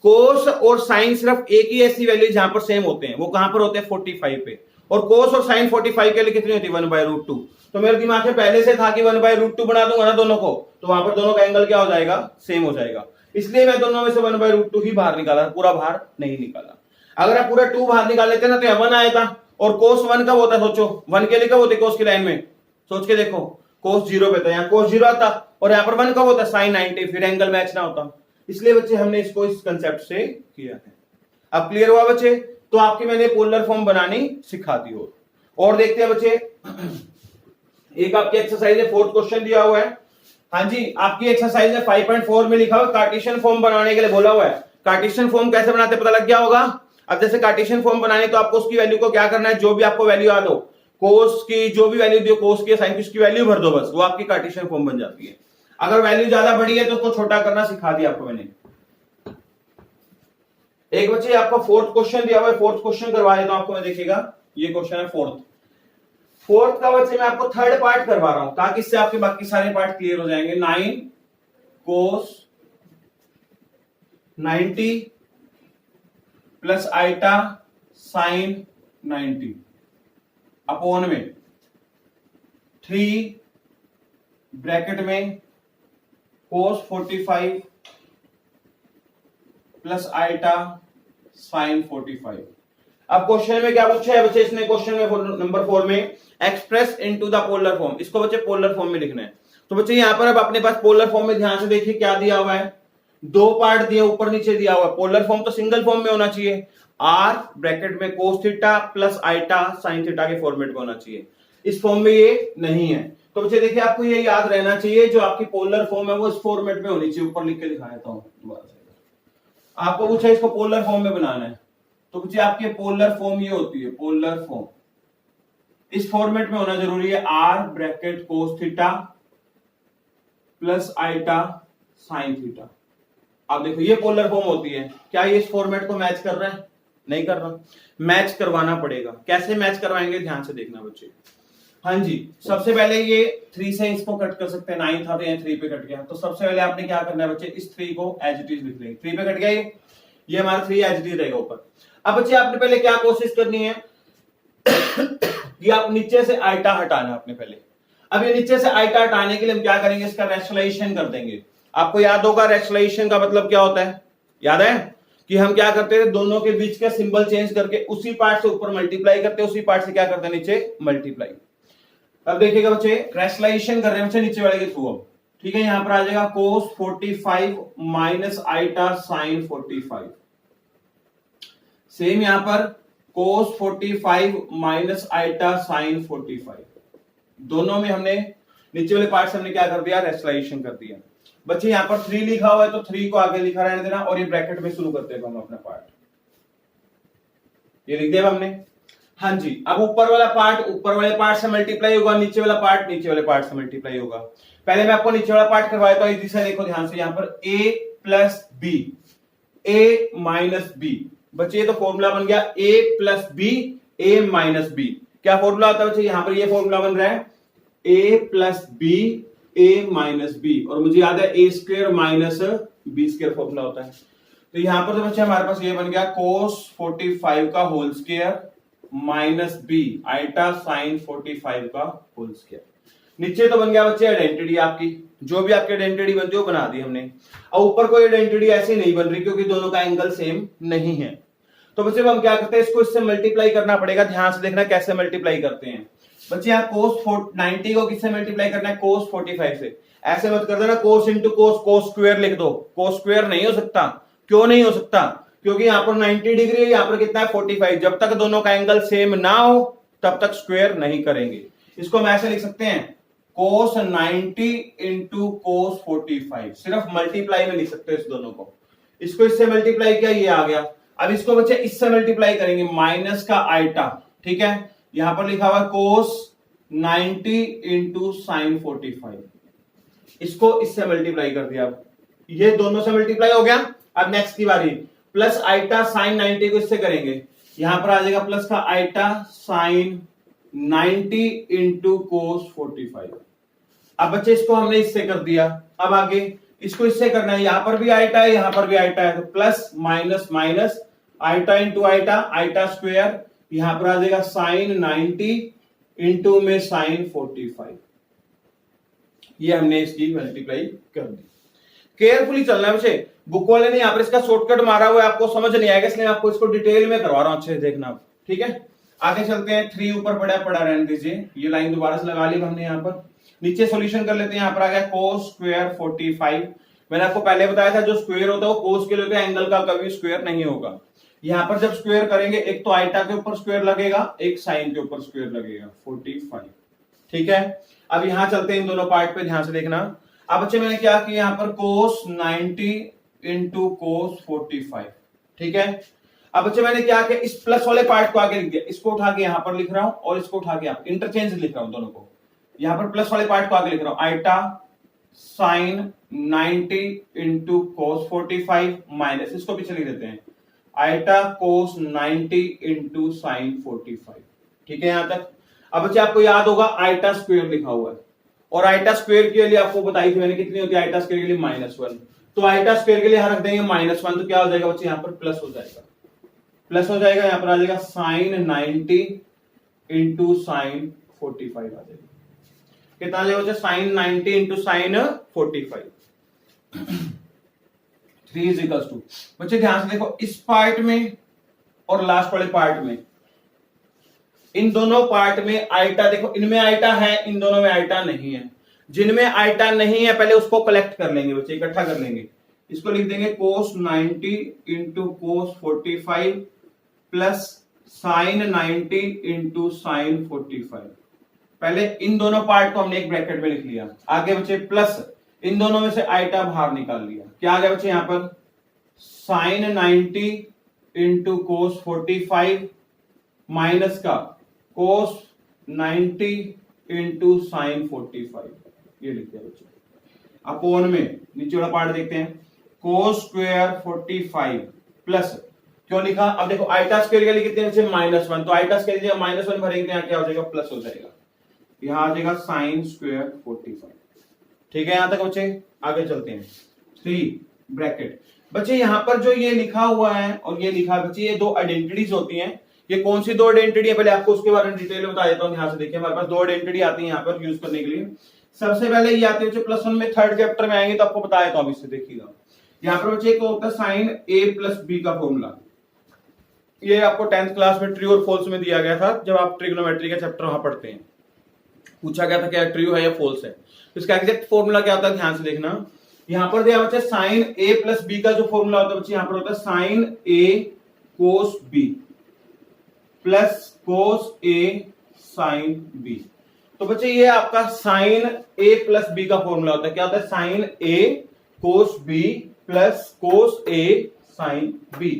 कोस और साइन सिर्फ एक ही ऐसी वैल्यू जहां पर सेम होते हैं, वो कहां पर होते हैं, 45 पे, और कोस और साइन 45 के लिए कितनी होती है, 1/√2। तो मेरे दिमाग में पहले से था कि 1/√2 बना दूंगा ना दोनों को, तो वहां पर दोनों का एंगल क्या हो जाएगा, सेम हो जाएगा, इसलिए मैं दोनों में से 1/√2 ही बाहर निकाला, पूरा बाहर नहीं निकाला। अगर आप पूरा 2 बाहर निकाल लेते ना तो 1 आया था, और कोस 1 कब होता है, सोचो 1 के लिए कब होते कोस की लाइन में, सोच के देखो, कोस 0 पे था, यहाँ कोस 0 आता, और यहाँ पर 1 कब होता है, साइन 90, फिर एंगल मैच ना होता, इसलिए बच्चे हमने इसको इस कंसेप्ट से किया है। अब क्लियर हुआ बच्चे, तो आपकी मैंने पोलर फॉर्म बनानी सिखा दी हो। और देखते हैं बच्चे, एक आपकी एक्सरसाइज है, 4th क्वेश्चन दिया हुआ है, हाँ जी आपकी एक्सरसाइज है 5.4 में लिखा हुआ कार्टेशियन फॉर्म बनाने के लिए बोला हुआ है। कार्टेशियन फॉर्म कैसे बनाते पता लग गया होगा। अब जैसे कार्टेशियन फॉर्म बनाने तो आपको उसकी वैल्यू को क्या करना है, जो भी आपको वैल्यू याद हो, कोस की जो भी वैल्यू दियो, कोस की साइन की वैल्यू भर दो, बस वो आपकी कार्टेशियन फॉर्म बन जाती है। अगर वैल्यू ज्यादा बड़ी है तो उसको छोटा करना सिखा दिया आपको मैंने। एक बच्चे आपको 4th क्वेश्चन दिया हुआ है, 4th क्वेश्चन करवा देता हूं आपको, मैं देखिएगा ये क्वेश्चन है 4th का बच्चे मैं आपको 3rd पार्ट करवा रहा हूं ताकि इससे आपके बाकी सारे पार्ट क्लियर हो जाएंगे। 9 कोस 90 प्लस आइटा साइन 90 अपॉन में 3 ब्रैकेट में कोस 45 प्लस आइटा साइन 45। अब क्वेश्चन में क्या पूछा है बच्चे, इसने क्वेश्चन में नंबर 4 में express into the polar form, इसको बच्चे पोलर फॉर्म में लिखना है। तो बच्चे यहां पर अब अपने पास पोलर फॉर्म में ध्यान से देखिए क्या दिया हुआ है, 2 पार्ट दिए ऊपर नीचे दिया हुआ है। पोलर फॉर्म तो सिंगल फॉर्म में होना चाहिए, आर ब्रैकेट में cos theta plus iota sine theta के फॉर्मेट में होना चाहिए, इस फॉर्म में ये नहीं है। तो बच्चे देखिए आपको ये याद रहना चाहिए, जो आपकी पोलर फॉर्म है वो इस फॉर्मेट में होनी चाहिए, ऊपर लिख के दिखा देता हूं दोबारा से। आपको पूछा इसको पोलर फॉर्म में बनाना है, तो बच्चे आपके पोलर फॉर्म ये होती है, पोलर फॉर्म इस फॉर्मेट में होना जरूरी है, r bracket cos theta plus iota sine theta. अब देखो ये पोलर फॉर्म होती है, क्या ये इस फॉर्मेट को मैच कर रहा है, नहीं कर रहा, मैच करवाना पड़ेगा। कैसे मैच करवाएंगे ध्यान से देखना बच्चे। हाँ जी, सबसे पहले ये 3 से इसको कट कर सकते हैं, 9 था तो ये 3 पे कट गया, तो सबसे पहले आपने क्या करना है बच्चे, इस 3 को एज इट इज लिख लेंगे, 3 पे कट गया ये हमारा 3 एज इट इज रहेगा ऊपर। अब बच्चे आपने पहले क्या कोशिश करनी है कि आप नीचे से आइटा हटाना आपने पहले। अब ये नीचे से आइटा हटाने के लिए हम क्या करेंगे, इसका रेशनलाइजेशन कर देंगे। आपको याद होगा रेशनलाइजेशन का मतलब क्या होता है, याद है कि हम क्या करते थे, दोनों के बीच का सिंबल चेंज करके उसी पार्ट से ऊपर मल्टीप्लाई करते, उसी पार्ट से क्या करते हैं नीचे मल्टीप्लाई। अब देखिएगा बच्चे रेशनलाइजेशन कर रहे हैं बच्चे नीचे वाले के थ्रू, अब ठीक है, यहां पर आ जाएगा कोस 45 माइनस आइटा साइन 45, सेम यहां पर कोस 45 माइनस आइटा साइन 45, दोनों में हमने नीचे वाले पार्ट से हमने क्या कर दिया, रेशनलाइजेशन कर दिया। बच्चे यहां पर 3 लिखा हुआ है तो 3 को आगे लिखा रहने देना, और ये ब्रैकेट में शुरू करते हैं हम अपना पार्ट, ये लिख दिया हमने। हाँ जी, अब ऊपर वाले पार्ट से मल्टीप्लाई होगा, नीचे वाला पार्ट नीचे वाले पार्ट से मल्टीप्लाई होगा। पहले मैं आपको नीचे वाला पार्ट करवाया था, इसी से देखो ध्यान से, यहां पर a plus b, a minus b. बच्चे ये तो फॉर्मूला बन गया a plus b, a minus b. क्या फॉर्मूला होता है बच्चे, यहां पर ये फॉर्मूला बन रहा है a plus b, a minus b, और मुझे याद है a square minus b square formula होता है। तो यहां पर तो बच्चे हमारे पास ये बन गया cos 45 का whole square minus b iota sine 45 का होल स्क्वायर। नीचे तो बन गया बच्चे आइडेंटिटी आपकी, जो भी आपकी आइडेंटिटी बनती है वो बना दी हमने। अब ऊपर कोई आइडेंटिटी ऐसी नहीं बन रही क्योंकि दोनों का एंगल सेम नहीं है। तो बच्चे हम क्या करते हैं, इसको इससे मल्टीप्लाई करना पड़ेगा। ध्यान से देखना कैसे मल्टीप्लाई करते हैं बच्चे। यहाँ cos 90 को किससे मल्टीप्लाई करना है, cos 45 से। ऐसे मत कर देना cos इंटू cos स्क्वायर लिख दो, cos स्क्वायर नहीं हो सकता। क्यों नहीं हो सकता, क्योंकि यहाँ पर 90 डिग्री है, यहाँ पर कितना है 45। जब तक दोनों का एंगल सेम ना हो तब तक स्क्वायर नहीं करेंगे। इसको हम ऐसे लिख सकते हैं cos 90 इंटू cos 45, सिर्फ मल्टीप्लाई में लिख सकते हो इस दोनों को। इसको इससे मल्टीप्लाई किया, ये आ गया। अब इसको बच्चे इससे मल्टीप्लाई करेंगे, माइनस का आइटा, ठीक है। यहां पर लिखा हुआ cos 90 इंटू साइन 45, इसको इससे मल्टीप्लाई कर दिया। अब ये दोनों से मल्टीप्लाई हो गया। अब नेक्स्ट की बारी, प्लस आइटा साइन 90 को इससे करेंगे, यहां पर आ जाएगा प्लस का आइटा साइन 90 इंटू कोस 45। अब बच्चे इसको हमने इससे कर दिया। अब आगे इसको इससे करना है, यहां पर भी आइटा है, यहां पर भी आइटा है, तो plus minus minus iota into iota, iota square, यहां पर आ जाएगा साइन 90 इंटू में साइन 45। ये हमने इसकी मल्टीप्लाई कर दी। केयरफुली चलना है बच्चे, बुक वाले ने यहां पर इसका शॉर्टकट मारा हुआ है, आपको समझ नहीं आएगा, इसलिए आपको इसको डिटेल में करवा रहा हूं, अच्छे से देखना, ठीक है। आगे चलते हैं, 3 ऊपर पड़ा रहने दीजिए, ये लाइन दोबारा से लगा ली हमने। यहाँ पर नीचे सॉल्यूशन कर लेते हैं। यहाँ पर आ गया cos स्क्वायर 45। मैंने आपको पहले बताया था जो स्क्वायर होता है वो cos के लिए होता है, एंगल का कभी स्क्वायर नहीं होगा। यहाँ पर जब स्क्वायर करेंगे, एक तो आइटा के ऊपर स्क्वायर लगेगा, एक साइन के ऊपर स्क्वायर लगेगा, 45, ठीक है। अब यहाँ चलते हैं इन दोनों पार्ट पे, ध्यान से देखना। अब बच्चे मैंने क्या किया, यहाँ पर cos 90 इंटू cos 45, ठीक है। अब बच्चे मैंने क्या किया, इस प्लस वाले पार्ट को आगे लिख दिया, इसको उठा के यहां पर लिख रहा हूं और इसको उठा के यहां इंटरचेंज लिख रहा हूं दोनों को। यहां पर प्लस वाले पार्ट को आगे लिख रहा हूं, iota sine 90 into cos 45 minus, इसको पीछे लिख देते हैं, आइटा कोस 90 इंटू साइन 45, ठीक है यहां तक। अब बच्चे आपको याद होगा आइटा स्क्वायर लिखा हुआ है, और आइटा स्क्वायर के लिए आपको बताई थी मैंने कितनी होती है आइटा स्क्वायर के लिए, -1। तो आइटा स्क्वायर के लिए यहां रख देंगे -1, तो क्या हो जाएगा बच्चे, यहां पर प्लस हो जाएगा, प्लस हो जाएगा, यहां पर आ जाएगा साइन 90 इंटू साइन 45 आ जाएगा। कितना आ जाएगा sine 90 into sine 45, 3 is equals to. बच्चे ध्यान से देखो, इस पार्ट में और लास्ट वाले पार्ट में, इन दोनों पार्ट में आइटा देखो, इनमें आइटा है, इन दोनों में आइटा नहीं है। जिनमें आइटा नहीं है पहले उसको कलेक्ट कर लेंगे बच्चे, इकट्ठा कर लेंगे। इसको लिख देंगे cos 90 into cos 45 plus sign 90 into sine 45। पहले इन दोनों पार्ट को हमने एक ब्रैकेट में लिख लिया, आगे बच्चे प्लस इन दोनों में से आइटा बाहर निकाल लिया। क्या आ गया बच्चे, यहां पर साइन 90 इंटू cos 45 माइनस का cos 90 इंटू साइन 45, ये लिख दिया बच्चे। अपोन में नीचे वाला पार्ट देखते हैं, cos स्क्वायर 45 प्लस, क्यों लिखा, अब देखो आइटा स्क्वायर के लिए कितने बच्चे -1, तो आइटा स्क्वायर के लिए -1 भरेंगे, यहाँ क्या हो जाएगा, प्लस हो जाएगा, यहाँ आ जाएगा साइन स्क्वायर 45, ठीक है। यहां तक बच्चे, आगे चलते हैं, 3 ब्रैकेट। बच्चे यहां पर जो ये लिखा हुआ है और ये लिखा है बच्चे, ये दो आइडेंटिटीज होती हैं। ये कौन सी दो आइडेंटिटी है, पहले आपको उसके बारे में डिटेल में बता देता हूं। ध्यान से देखिए, हमारे पास दो आइडेंटिटी आती है यहाँ पर यूज करने के लिए। सबसे पहले ये आती है +1 में, 3rd चैप्टर में आएंगे तो आपको बताया, तो अब इससे देखिएगा। यहाँ पर बच्चे एक होता है साइन a प्लस बी का फॉर्मूला, ये आपको 10th क्लास में ट्रू और फॉल्स में दिया गया था, जब आप ट्रिग्नोमेट्री का चैप्टर वहां पढ़ते हैं। पूछा गया था क्या ट्रू है या फॉल्स है, तो इसका एग्जैक्ट फॉर्मूला क्या होता है, ध्यान से देखना। यहां पर दिया बच्चे साइन a प्लस बी का जो फॉर्मूला होता है बच्चे, यहां पर होता है sine a cos b plus cos a sine b। तो बच्चे ये आपका साइन a प्लस b का फॉर्मूला होता है, क्या होता है, sine a cos b plus cos a sine b।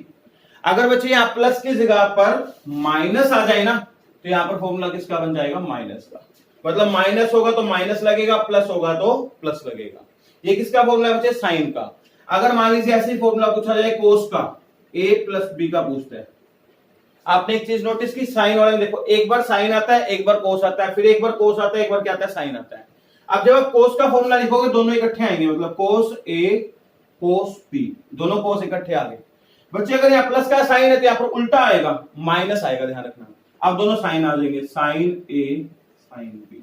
अगर बच्चे यहां प्लस की जगह पर माइनस आ जाए ना, तो यहाँ पर फॉर्मूला किसका बन जाएगा, माइनस का। मतलब माइनस होगा तो माइनस लगेगा, प्लस होगा तो प्लस लगेगा। ये किसका फॉर्मूला बचे, साइन का। अगर मान लीजिए ऐसे ही फॉर्मूला पूछा जाए कोस का, a प्लस बी का पूछते हैं, आपने एक चीज नोटिस की, साइन वाले में देखो एक बार साइन आता है, एक बार कोस आता है, फिर एक बार कोस आता है, एक बार क्या आता है, साइन आता है। अब जब आप कोस का फॉर्मूला लिखोगे दोनों इकट्ठे आएंगे, मतलब कोस a कोस b, दोनों कोस इकट्ठे आ गए। बच्चे अगर यहाँ प्लस का साइन है तो यहाँ पर उल्टा आएगा, माइनस आएगा, ध्यान रखना। अब दोनों साइन आ जाएंगे, साइन a साइन b।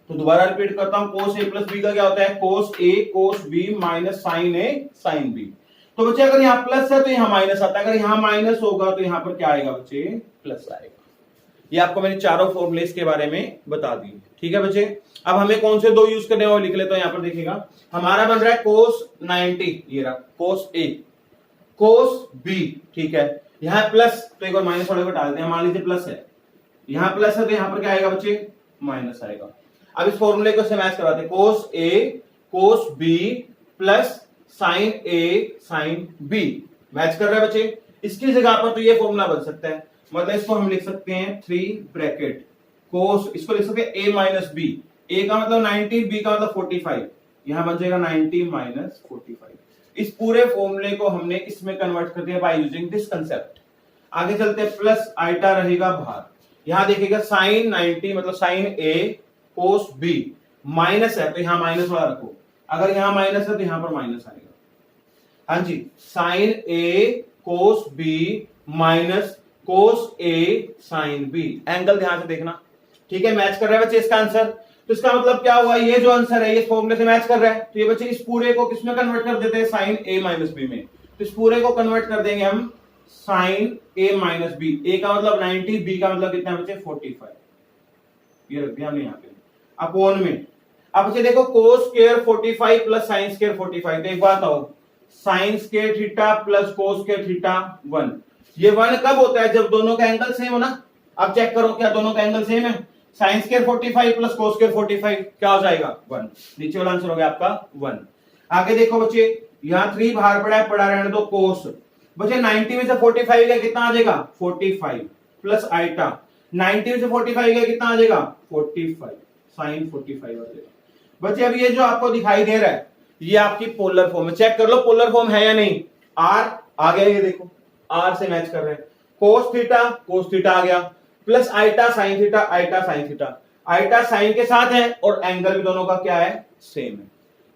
तो दोबारा रिपीट करता हूं, कोस a प्लस b का क्या होता है, cos a cos b minus sine a sine b। तो बच्चे अगर यहाँ प्लस है तो यहाँ माइनस आता है, अगर यहाँ माइनस होगा तो यहाँ पर क्या आएगा बच्चे, प्लस आएगा। ये आपको मैंने चारों फॉर्मूले के बारे में बता दिए, ठीक है बच्चे। अब हमें कौन से दो यूज करने हैं वो लिख लेते हैं। यहाँ पर देखिएगा हमारा बन रहा है कोस 90, ये रहा कोस a कोस b, ठीक है। यहाँ प्लस तो एक बार माइनस वाले को डाल दें, मान लीजिए प्लस है, यहाँ प्लस है तो यहाँ पर क्या आएगा बच्चे, माइनस आएगा। अब इस फॉर्मूले को से मैच करवाते हैं, cos a cos b plus sine a sine b, match कर रहा है बच्चे। इसकी जगह पर तो ये फॉर्मूला बन सकता है, मतलब इसको हम लिख सकते हैं 3 ब्रैकेट कोस, इसको लिख सकते हैं a माइनस b, a का मतलब 90, b का मतलब 45, यहां बन जाएगा 90 माइनस 45। इस पूरे फॉर्मूले को हमने इसमें कन्वर्ट कर दिया बाय यूजिंग दिस कंसेप्ट। आगे चलते हैं, प्लस आइटा रहेगा बाहर, यहां देखिएगा साइन 90 मतलब sine a cos b, minus है तो यहां माइनस वाला रखो, अगर यहां माइनस है तो यहां पर माइनस आएगा। हाँ जी, sine a cos b minus cos a sine b, angle ध्यान से देखना, ठीक है। मैच कर रहा है बच्चे इसका आंसर, तो इसका मतलब क्या हुआ, ये जो आंसर है ये फॉर्मूले से मैच कर रहा है। तो ये बच्चे इस पूरे को किसमें कन्वर्ट कर देते हैं, साइन a माइनस b में। तो इस पूरे को कन्वर्ट कर देंगे हम sine a minus b, a का मतलब 90, b का मतलब कितना बच्चे 45, ये रख दिया हमने यहाँ पे अपॉन में। अब बच्चे देखो cos square 45 plus sine square 45, तो एक बात आओ, sine square theta plus cos square theta 1, ये 1 कब होता है, जब दोनों का एंगल सेम हो ना। अब चेक करो क्या दोनों का एंगल सेम है, sine square 45 plus cos square 45 क्या हो जाएगा 1, नीचे वाला आंसर हो गया आपका 1। आगे देखो बच्चे, यहाँ 3 बाहर पड़ा है, पड़ा रहने दो कोस, बच्चे 90 में से 45 गया कितना आ जाएगा 45 प्लस आइटा, 90 में से 45 गया कितना आ जाएगा 45, साइन 45 आ जाएगा। बच्चे अब ये जो आपको दिखाई दे रहा है ये आपकी पोलर फॉर्म है, चेक कर लो पोलर फॉर्म है या नहीं। आर आ गया, ये देखो आर से मैच कर रहे हैं, कोस थीटा आ गया, plus iota sine theta, iota sine theta, iota sine के साथ है और एंगल भी दोनों का क्या है, सेम है।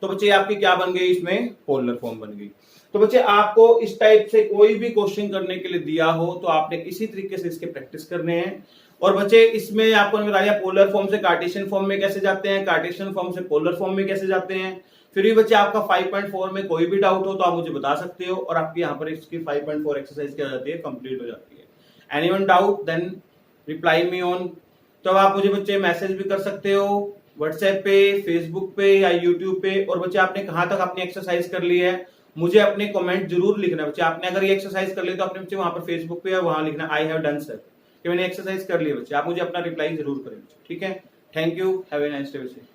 तो बच्चे आपकी क्या बन गई, इसमें पोलर फॉर्म बन गई। तो बच्चे आपको इस टाइप से कोई भी क्वेश्चन करने के लिए दिया हो तो आपने इसी तरीके से इसके प्रैक्टिस करने हैं। और बच्चे इसमें आपको बताया पोलर फॉर्म से कार्टेशियन फॉर्म में कैसे जाते हैं, कार्टेशियन फॉर्म से पोलर फॉर्म में कैसे जाते हैं। फिर भी बच्चे आपका 5.4 में कोई भी डाउट हो तो आप मुझे बता सकते हो, और आपकी यहाँ पर इसकी 5.4 एक्सरसाइज क्या जाती है, कंप्लीट हो जाती है। Anyone doubt then reply me on, तो आप मुझे बच्चे मैसेज भी कर सकते हो व्हाट्सएप पे, फेसबुक पे या यूट्यूब पे। और बच्चे आपने कहाँ तक अपनी एक्सरसाइज कर ली है मुझे अपने कमेंट जरूर लिखना। बच्चे आपने अगर ये एक्सरसाइज कर ली तो अपने बच्चे वहां पर फेसबुक पे या वहां लिखना आई हैव डन सर कि मैंने एक्सरसाइज कर ली। बच्चे आप मुझे अपना रिप्लाई जरूर करें, ठीक है। Thank you, have a nice day.